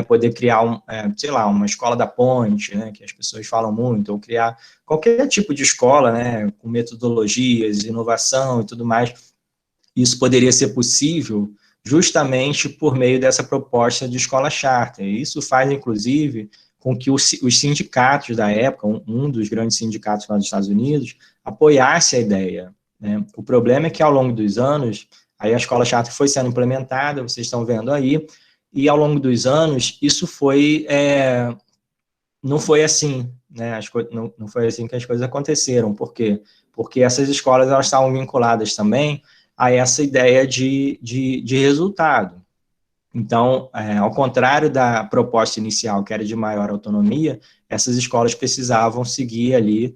poder criar, uma escola da ponte, né, que as pessoas falam muito, ou criar qualquer tipo de escola, né, com metodologias, inovação e tudo mais. Isso poderia ser possível justamente por meio dessa proposta de escola charter. E isso faz, inclusive, com que os sindicatos da época, um dos grandes sindicatos lá dos Estados Unidos, apoiasse a ideia, né? O problema é que, ao longo dos anos, aí a escola charter foi sendo implementada, vocês estão vendo aí, e ao longo dos anos, isso não foi assim, né? Não foi assim que as coisas aconteceram. Por quê? Porque essas escolas, elas estavam vinculadas também a essa ideia de resultado. Então, ao contrário da proposta inicial, que era de maior autonomia, essas escolas precisavam seguir ali,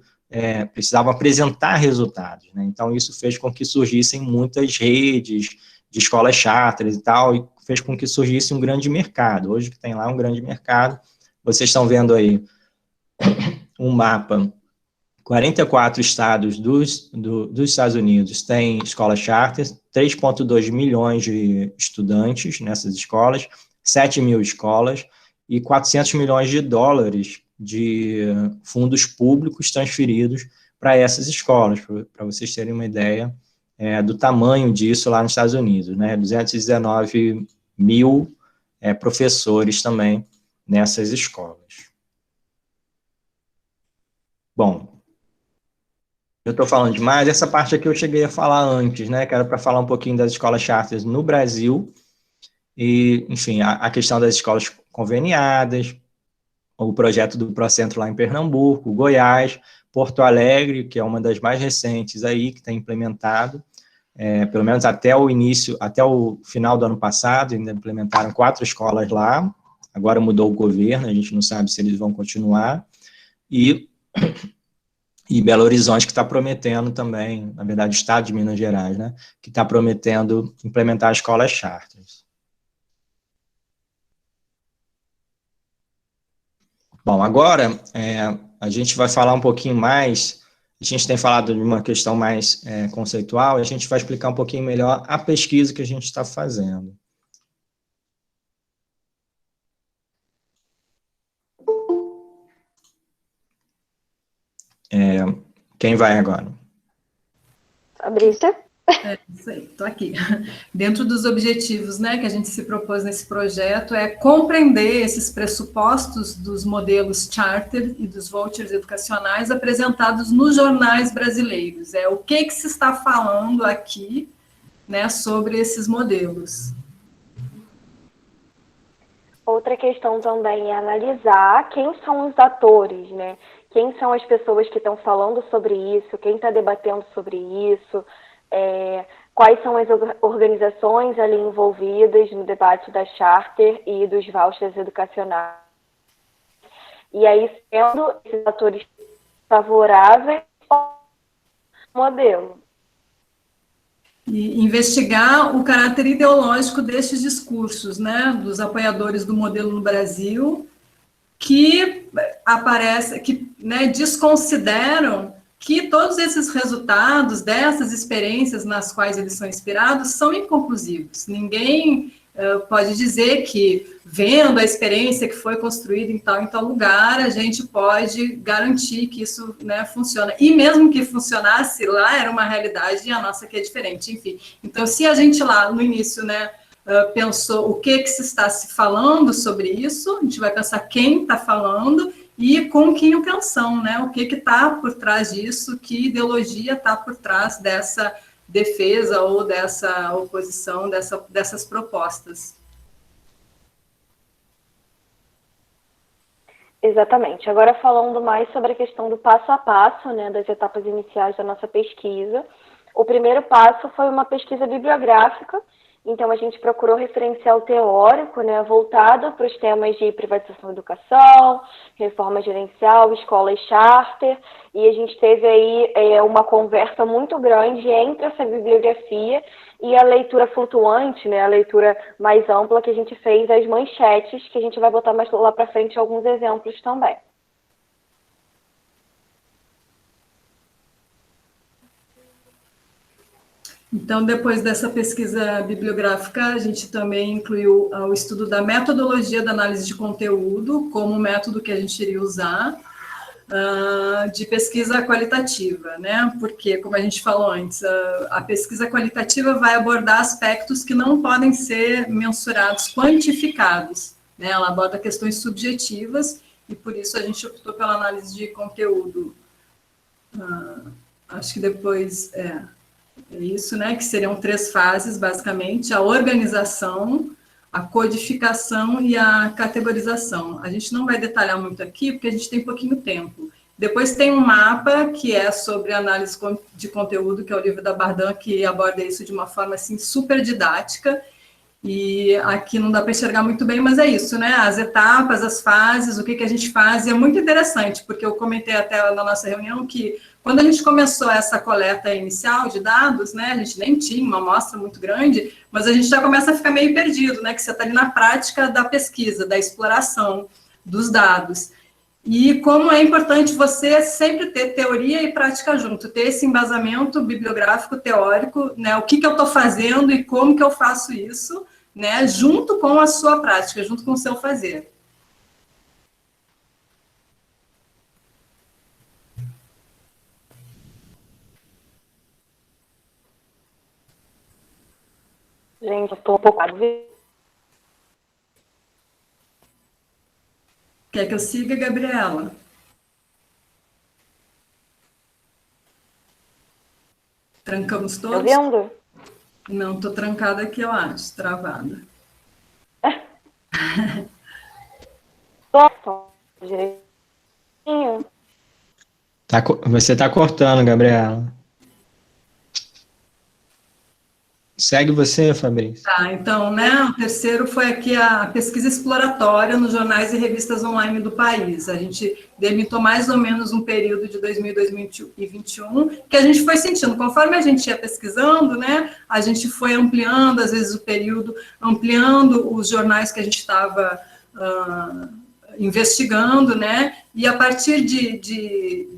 precisavam apresentar resultados, né? Então, isso fez com que surgissem muitas redes de escolas charters e tal, e fez com que surgisse um grande mercado. Hoje que tem lá um grande mercado, vocês estão vendo aí um mapa, 44 estados dos Estados Unidos têm escolas charters, 3,2 milhões de estudantes nessas escolas, 7 mil escolas e 400 milhões de dólares de fundos públicos transferidos para essas escolas, para vocês terem uma ideia do tamanho disso lá nos Estados Unidos, né? 219 mil professores também nessas escolas. Bom, eu estou falando demais, essa parte aqui eu cheguei a falar antes, né, que era para falar um pouquinho das escolas charters no Brasil, e, enfim, a questão das escolas conveniadas, o projeto do Procentro lá em Pernambuco, Goiás, Porto Alegre, que é uma das mais recentes aí, que está implementado, pelo menos até o final do ano passado, ainda implementaram 4 escolas lá, agora mudou o governo, a gente não sabe se eles vão continuar, e Belo Horizonte, que está prometendo também, na verdade, o estado de Minas Gerais, né, que está prometendo implementar escolas charters. Bom, agora a gente vai falar um pouquinho mais, a gente tem falado de uma questão mais conceitual, a gente vai explicar um pouquinho melhor a pesquisa que a gente está fazendo. Quem vai agora? Fabrícia? Isso aí, estou aqui. Dentro dos objetivos, né, que a gente se propôs nesse projeto é compreender esses pressupostos dos modelos charter e dos vouchers educacionais apresentados nos jornais brasileiros. O que se está falando aqui, né, sobre esses modelos. Outra questão também é analisar quem são os atores, né? Quem são as pessoas que estão falando sobre isso, quem está debatendo sobre isso, quais são as organizações ali envolvidas no debate da Charter e dos vouchers educacionais. E aí, sendo esses atores favoráveis ao modelo. E investigar o caráter ideológico destes discursos, né, dos apoiadores do modelo no Brasil, que né, desconsideram que todos esses resultados dessas experiências nas quais eles são inspirados são inconclusivos. Ninguém pode dizer que, vendo a experiência que foi construída em tal lugar, a gente pode garantir que isso, né, funciona. E mesmo que funcionasse, lá era uma realidade e a nossa aqui é diferente, enfim. Então, se a gente lá, no início, né, pensou o que se está se falando sobre isso, a gente vai pensar quem está falando e com que intenção, né? O que está por trás disso, que ideologia está por trás dessa defesa ou dessa oposição, dessas propostas. Exatamente. Agora falando mais sobre a questão do passo a passo, né, das etapas iniciais da nossa pesquisa. O primeiro passo foi uma pesquisa bibliográfica. Então, a gente procurou referencial teórico, né, voltado para os temas de privatização da educação, reforma gerencial, escola e charter, e a gente teve aí uma conversa muito grande entre essa bibliografia e a leitura flutuante, né, a leitura mais ampla que a gente fez, as manchetes, que a gente vai botar mais lá para frente alguns exemplos também. Então, depois dessa pesquisa bibliográfica, a gente também incluiu o estudo da metodologia da análise de conteúdo como método que a gente iria usar de pesquisa qualitativa, né? Porque, como a gente falou antes, a pesquisa qualitativa vai abordar aspectos que não podem ser mensurados, quantificados, né? Ela aborda questões subjetivas e, por isso, a gente optou pela análise de conteúdo. Acho que depois... É isso, né, que seriam 3 fases, basicamente: a organização, a codificação e a categorização. A gente não vai detalhar muito aqui, porque a gente tem pouquinho tempo. Depois tem um mapa, que é sobre análise de conteúdo, que é o livro da Bardin, que aborda isso de uma forma, assim, super didática, e aqui não dá para enxergar muito bem, mas é isso, né, as etapas, as fases, o que a gente faz, e é muito interessante, porque eu comentei até na nossa reunião que, quando a gente começou essa coleta inicial de dados, né, a gente nem tinha uma amostra muito grande, mas a gente já começa a ficar meio perdido, né, que você está ali na prática da pesquisa, da exploração dos dados. E como é importante você sempre ter teoria e prática junto, ter esse embasamento bibliográfico, teórico, né, o que eu estou fazendo e como que eu faço isso, né, junto com a sua prática, junto com o seu fazer. Gente, eu estou um pouco... Quer que eu siga, Gabriela? Trancamos todos? Tá vendo? Não, estou trancada aqui, eu acho, travada. Direitinho. Você está cortando, Gabriela. Segue você, Fabrício. Tá, então, né, o terceiro foi aqui a pesquisa exploratória nos jornais e revistas online do país. A gente delimitou mais ou menos um período de 2000 e 2021, que a gente foi sentindo, conforme a gente ia pesquisando, né, a gente foi ampliando, às vezes, o período, ampliando os jornais que a gente estava investigando, né, e a partir de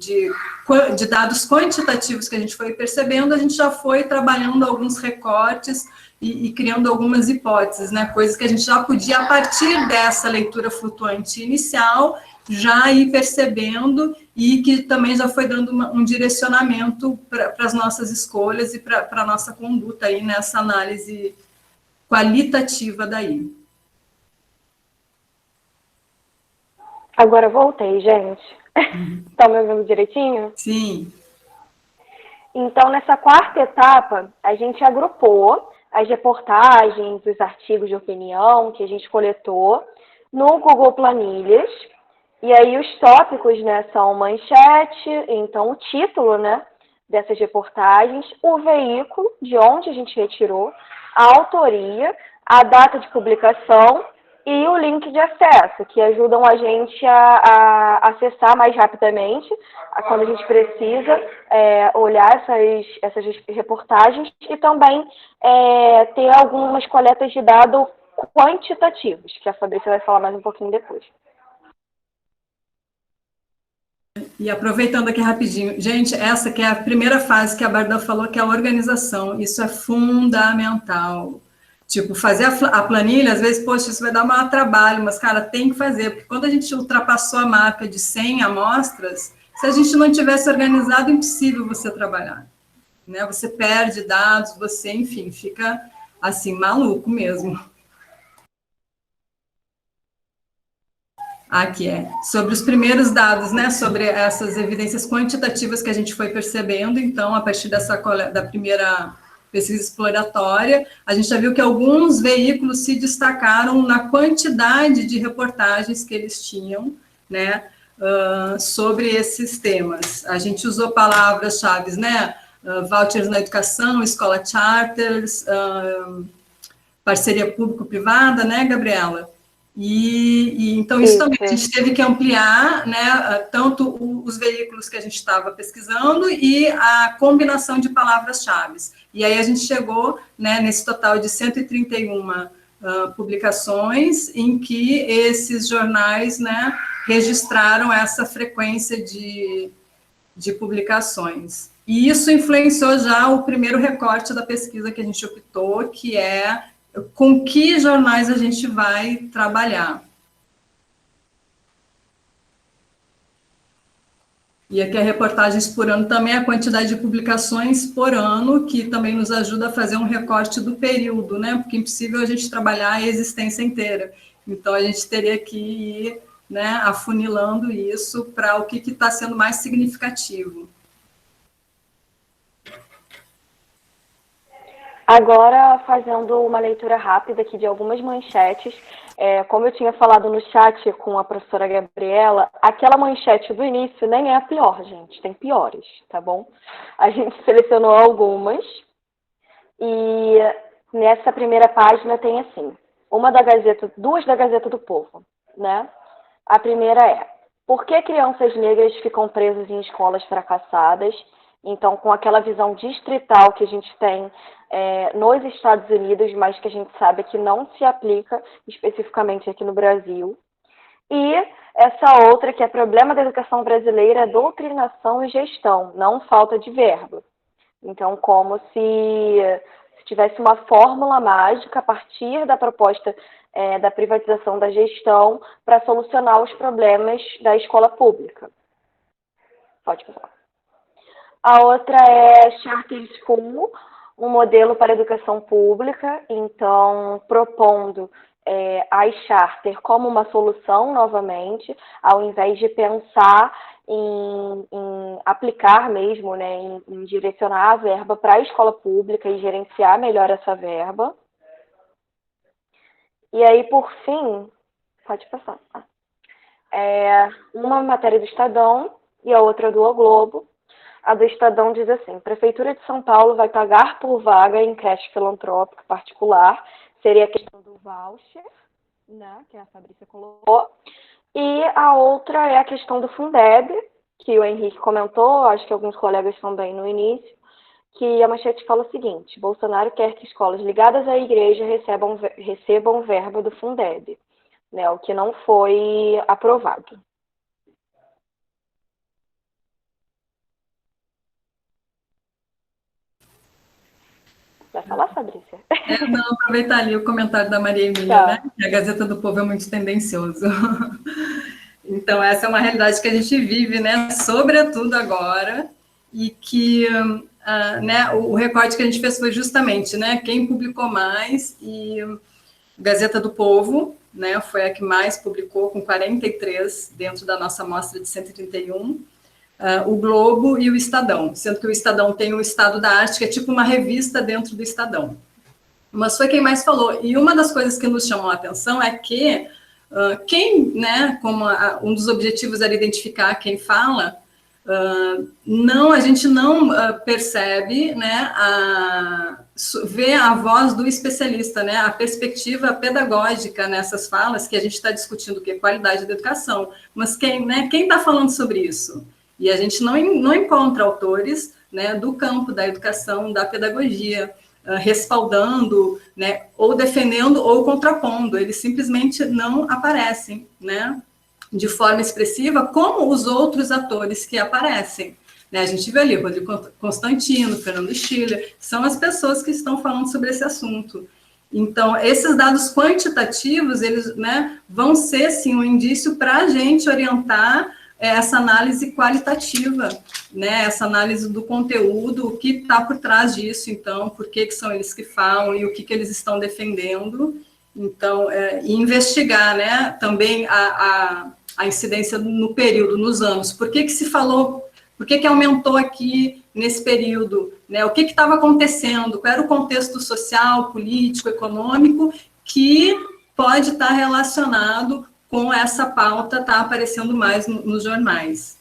dados quantitativos que a gente foi percebendo, a gente já foi trabalhando alguns recortes e criando algumas hipóteses, né, coisas que a gente já podia, a partir dessa leitura flutuante inicial, já ir percebendo e que também já foi dando um direcionamento para as nossas escolhas e para a nossa conduta aí nessa análise qualitativa daí. Agora voltei, gente. Estão me ouvindo direitinho? Sim. Então, nessa quarta etapa, a gente agrupou as reportagens, os artigos de opinião que a gente coletou no Google Planilhas. E aí os tópicos, né, são manchete, então o título, né, dessas reportagens, o veículo, de onde a gente retirou, a autoria, a data de publicação e o link de acesso, que ajudam a gente a acessar mais rapidamente, quando a gente precisa olhar essas reportagens, e também ter algumas coletas de dados quantitativos, que a Fabrícia vai falar mais um pouquinho depois. E aproveitando aqui rapidinho, gente, essa que é a primeira fase que a Barda falou, que é a organização. Isso é fundamental. Tipo, fazer a planilha, às vezes, poxa, isso vai dar maior trabalho, mas, cara, tem que fazer, porque quando a gente ultrapassou a marca de 100 amostras, se a gente não tivesse organizado, é impossível você trabalhar, né? Você perde dados, você, enfim, fica, assim, maluco mesmo. Aqui sobre os primeiros dados, né, sobre essas evidências quantitativas que a gente foi percebendo. Então, a partir da primeira pesquisa exploratória, a gente já viu que alguns veículos se destacaram na quantidade de reportagens que eles tinham, né, sobre esses temas. A gente usou palavras-chave, né, vouchers na educação, escola charters, parceria público-privada, né, Gabriela? E então isso também a gente teve que ampliar, né, tanto os veículos que a gente estava pesquisando e a combinação de palavras-chave. E aí a gente chegou, né, nesse total de 131 publicações em que esses jornais, né, registraram essa frequência de publicações. E isso influenciou já o primeiro recorte da pesquisa que a gente optou, que é com que jornais a gente vai trabalhar. E aqui a reportagens por ano também, a quantidade de publicações por ano, que também nos ajuda a fazer um recorte do período, né? Porque é impossível a gente trabalhar a existência inteira. Então, a gente teria que ir, né, afunilando isso para o que está sendo mais significativo. Agora, fazendo uma leitura rápida aqui de algumas manchetes, como eu tinha falado no chat com a professora Gabriela, aquela manchete do início nem é a pior, gente, tem piores, tá bom? A gente selecionou algumas, e nessa primeira página tem assim, duas da Gazeta do Povo, né? A primeira é: por que crianças negras ficam presas em escolas fracassadas? Então, com aquela visão distrital que a gente tem nos Estados Unidos, mas que a gente sabe que não se aplica especificamente aqui no Brasil. E essa outra, que é problema da educação brasileira, é doutrinação e gestão, não falta de verba. Então, como se tivesse uma fórmula mágica a partir da proposta da privatização da gestão para solucionar os problemas da escola pública. Pode passar. A outra é Charter School, um modelo para a educação pública, então propondo a charter como uma solução novamente, ao invés de pensar em aplicar mesmo, né, em direcionar a verba para a escola pública e gerenciar melhor essa verba. E aí, por fim, pode passar. Uma matéria do Estadão e a outra do O Globo. A do Estadão diz assim: Prefeitura de São Paulo vai pagar por vaga em creche filantrópica particular. Seria a questão do voucher, né, que a Fabrícia colocou. E a outra é a questão do Fundeb, que o Henrique comentou, acho que alguns colegas também no início, que a manchete fala o seguinte: Bolsonaro quer que escolas ligadas à igreja recebam verba do Fundeb, né, o que não foi aprovado. Vai falar, Fabrícia? Não, aproveitar ali o comentário da Maria Emília, né? Que a Gazeta do Povo é muito tendencioso. Então, essa é uma realidade que a gente vive, né? Sobretudo agora, e que né, o recorte que a gente fez foi justamente, né, quem publicou mais, e Gazeta do Povo, né, foi a que mais publicou, com 43 dentro da nossa amostra de 131. O Globo e o Estadão, sendo que o Estadão tem o Estado da Arte, que é tipo uma revista dentro do Estadão. Mas foi quem mais falou. E uma das coisas que nos chamou a atenção é que quem, né, como um dos objetivos era identificar quem fala, a gente não percebe, né, vê a voz do especialista, né, a perspectiva pedagógica nessas falas, que a gente está discutindo o que? Qualidade da educação, mas quem está falando sobre isso? E a gente não encontra autores, né, do campo da educação, da pedagogia, respaldando, né, ou defendendo ou contrapondo, eles simplesmente não aparecem, né, de forma expressiva, como os outros atores que aparecem. Né? A gente vê ali Rodrigo Constantino, Fernando Schiller, são as pessoas que estão falando sobre esse assunto. Então, esses dados quantitativos, eles, né, vão ser, sim, um indício para a gente orientar essa análise qualitativa, né, essa análise do conteúdo, o que está por trás disso, então, por que são eles que falam e o que eles estão defendendo. Então, e investigar, né, também a incidência no período, nos anos. Por que se falou, por que aumentou aqui nesse período? Né? O que estava acontecendo? Qual era o contexto social, político, econômico, que pode estar relacionado com essa pauta estar aparecendo mais nos jornais?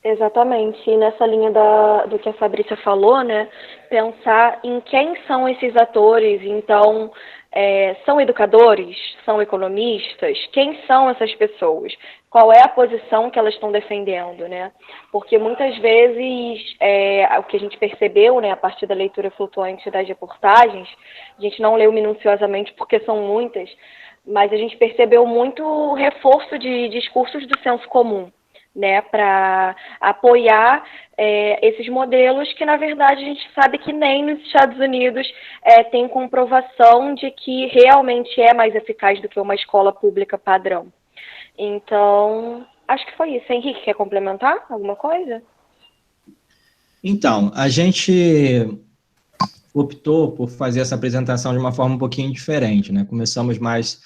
Exatamente. E nessa linha do que a Fabrícia falou, né, pensar em quem são esses atores. Então, são educadores? São economistas? Quem são essas pessoas? Qual é a posição que elas estão defendendo, né? Porque muitas vezes o que a gente percebeu, né, a partir da leitura flutuante das reportagens, a gente não leu minuciosamente porque são muitas, mas a gente percebeu muito reforço de discursos do senso comum, né, para apoiar esses modelos que, na verdade, a gente sabe que nem nos Estados Unidos tem comprovação de que realmente é mais eficaz do que uma escola pública padrão. Então, acho que foi isso. Henrique, quer complementar alguma coisa? Então, a gente optou por fazer essa apresentação de uma forma um pouquinho diferente, né? Começamos mais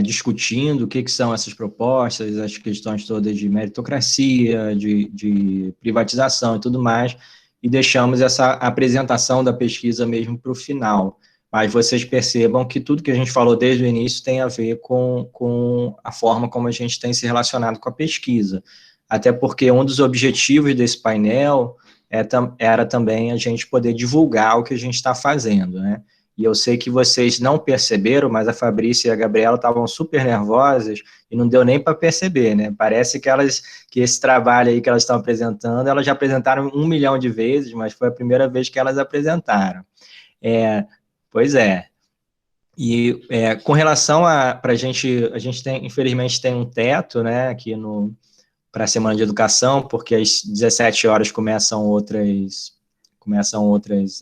discutindo o que são essas propostas, as questões todas de meritocracia, de privatização e tudo mais, e deixamos essa apresentação da pesquisa mesmo para o final. Mas vocês percebam que tudo que a gente falou desde o início tem a ver com a forma como a gente tem se relacionado com a pesquisa. Até porque um dos objetivos desse painel era também a gente poder divulgar o que a gente está fazendo, né? E eu sei que vocês não perceberam, mas a Fabrícia e a Gabriela estavam super nervosas e não deu nem para perceber, né? Parece que esse trabalho aí que elas estão apresentando, elas já apresentaram 1 milhão de vezes, mas foi a primeira vez que elas apresentaram. Pois é. E com relação a gente infelizmente tem um teto, né, aqui para a Semana de Educação, porque às 17 horas começam outras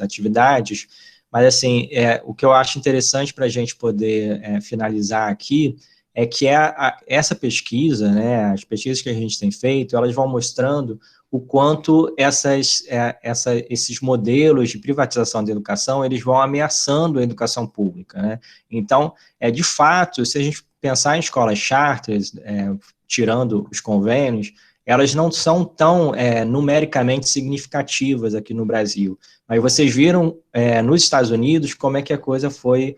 atividades. Mas, assim, o que eu acho interessante para a gente poder finalizar aqui é que essa pesquisa, né, as pesquisas que a gente tem feito, elas vão mostrando o quanto esses modelos de privatização da educação, eles vão ameaçando a educação pública, né? Então, de fato, se a gente pensar em escolas charters, tirando os convênios, elas não são tão numericamente significativas aqui no Brasil. Mas vocês viram nos Estados Unidos como é que a coisa foi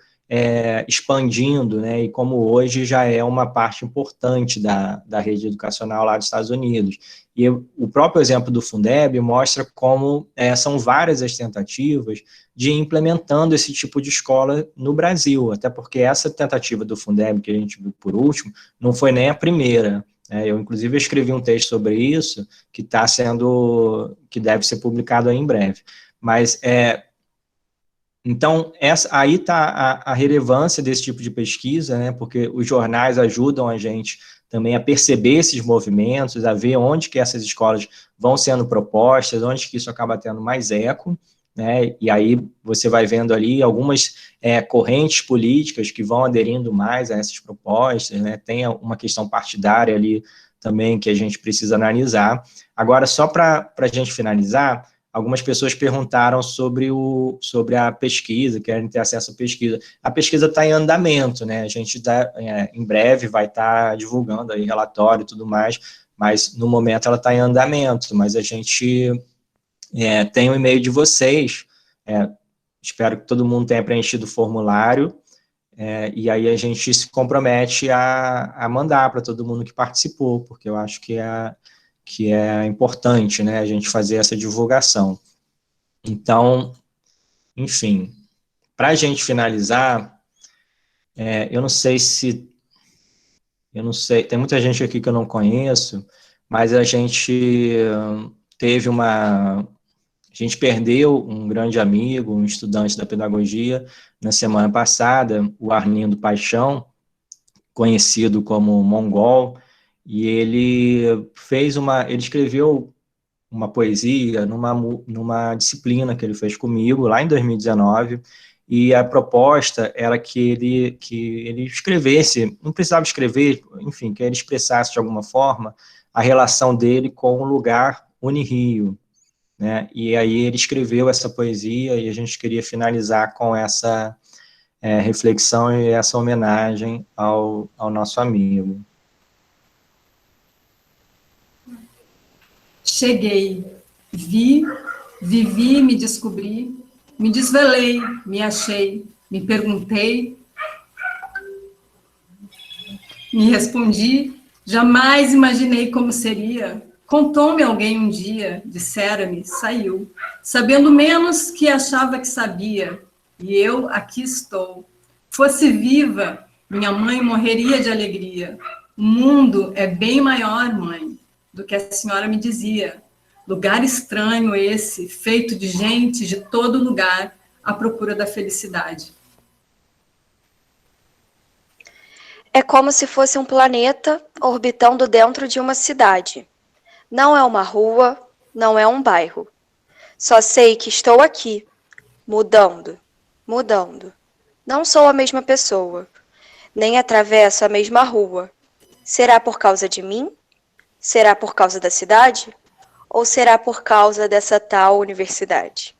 expandindo, né, e como hoje já é uma parte importante da rede educacional lá dos Estados Unidos. E o próprio exemplo do Fundeb mostra como são várias as tentativas de ir implementando esse tipo de escola no Brasil, até porque essa tentativa do Fundeb, que a gente viu por último, não foi nem a primeira. Eu, inclusive, escrevi um texto sobre isso, que deve ser publicado aí em breve. Mas, então, aí está a relevância desse tipo de pesquisa, né, porque os jornais ajudam a gente também a perceber esses movimentos, a ver onde que essas escolas vão sendo propostas, onde que isso acaba tendo mais eco, né, e aí você vai vendo ali algumas correntes políticas que vão aderindo mais a essas propostas, né, tem uma questão partidária ali também que a gente precisa analisar. Agora, só para a gente finalizar, algumas pessoas perguntaram sobre a pesquisa, querem ter acesso à pesquisa. A pesquisa está em andamento, né, a gente em breve vai estar divulgando aí relatório e tudo mais, mas no momento ela está em andamento, mas a gente tem o e-mail de vocês, espero que todo mundo tenha preenchido o formulário, e aí a gente se compromete a mandar para todo mundo que participou, porque eu acho que que é importante, né, a gente fazer essa divulgação. Então, enfim, para a gente finalizar, eu não sei, tem muita gente aqui que eu não conheço, mas a gente perdeu um grande amigo, um estudante da pedagogia, na semana passada, o Arlindo Paixão, conhecido como Mongol, e ele escreveu uma poesia numa disciplina que ele fez comigo, lá em 2019, e a proposta era que ele escrevesse, não precisava escrever, enfim, que ele expressasse de alguma forma a relação dele com o lugar Unirio, né? E aí ele escreveu essa poesia e a gente queria finalizar com essa reflexão e essa homenagem ao nosso amigo. Cheguei, vivi, me descobri, me desvelei, me achei, me perguntei, me respondi, jamais imaginei como seria. Contou-me alguém um dia, dissera-me, saiu, sabendo menos que achava que sabia, e eu aqui estou. Fosse viva, minha mãe morreria de alegria. O mundo é bem maior, mãe, do que a senhora me dizia. Lugar estranho esse, feito de gente de todo lugar, à procura da felicidade. É como se fosse um planeta orbitando dentro de uma cidade. Não é uma rua, não é um bairro. Só sei que estou aqui, mudando, mudando. Não sou a mesma pessoa, nem atravesso a mesma rua. Será por causa de mim? Será por causa da cidade? Ou será por causa dessa tal universidade?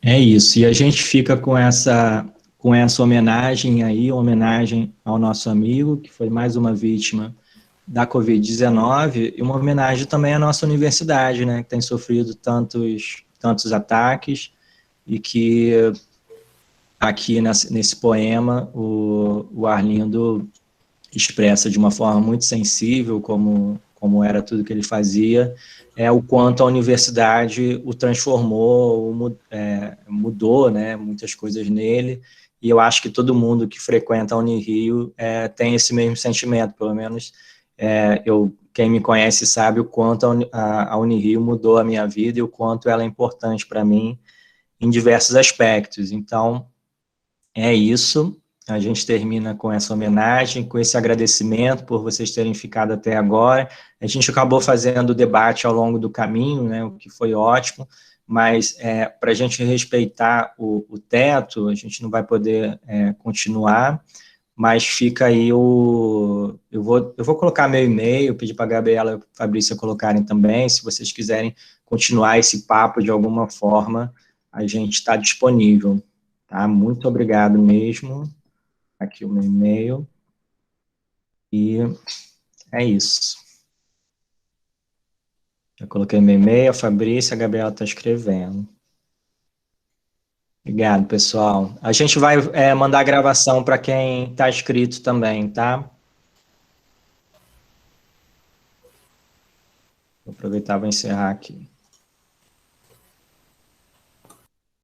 É isso, e a gente fica com essa homenagem aí, homenagem ao nosso amigo, que foi mais uma vítima da Covid-19, e uma homenagem também à nossa universidade, né, que tem sofrido tantos ataques, e que aqui nesse poema o Arlindo expressa de uma forma muito sensível, como era tudo que ele fazia, o quanto a universidade o transformou, mudou, né, muitas coisas nele, e eu acho que todo mundo que frequenta a Unirio tem esse mesmo sentimento, pelo menos quem me conhece sabe o quanto a Unirio mudou a minha vida e o quanto ela é importante para mim em diversos aspectos. Então, é isso. A gente termina com essa homenagem, com esse agradecimento por vocês terem ficado até agora. A gente acabou fazendo o debate ao longo do caminho, né, o que foi ótimo, mas para a gente respeitar o teto, a gente não vai poder continuar, mas fica aí eu vou colocar meu e-mail, pedir para a Gabriela e a Fabrícia colocarem também, se vocês quiserem continuar esse papo de alguma forma, a gente está disponível, tá? Muito obrigado mesmo. Aqui o meu e-mail. E é isso. Eu coloquei meu e-mail, a Fabrícia, a Gabriela está escrevendo. Obrigado, pessoal. A gente vai mandar a gravação para quem está inscrito também, tá? Vou aproveitar e vou encerrar aqui.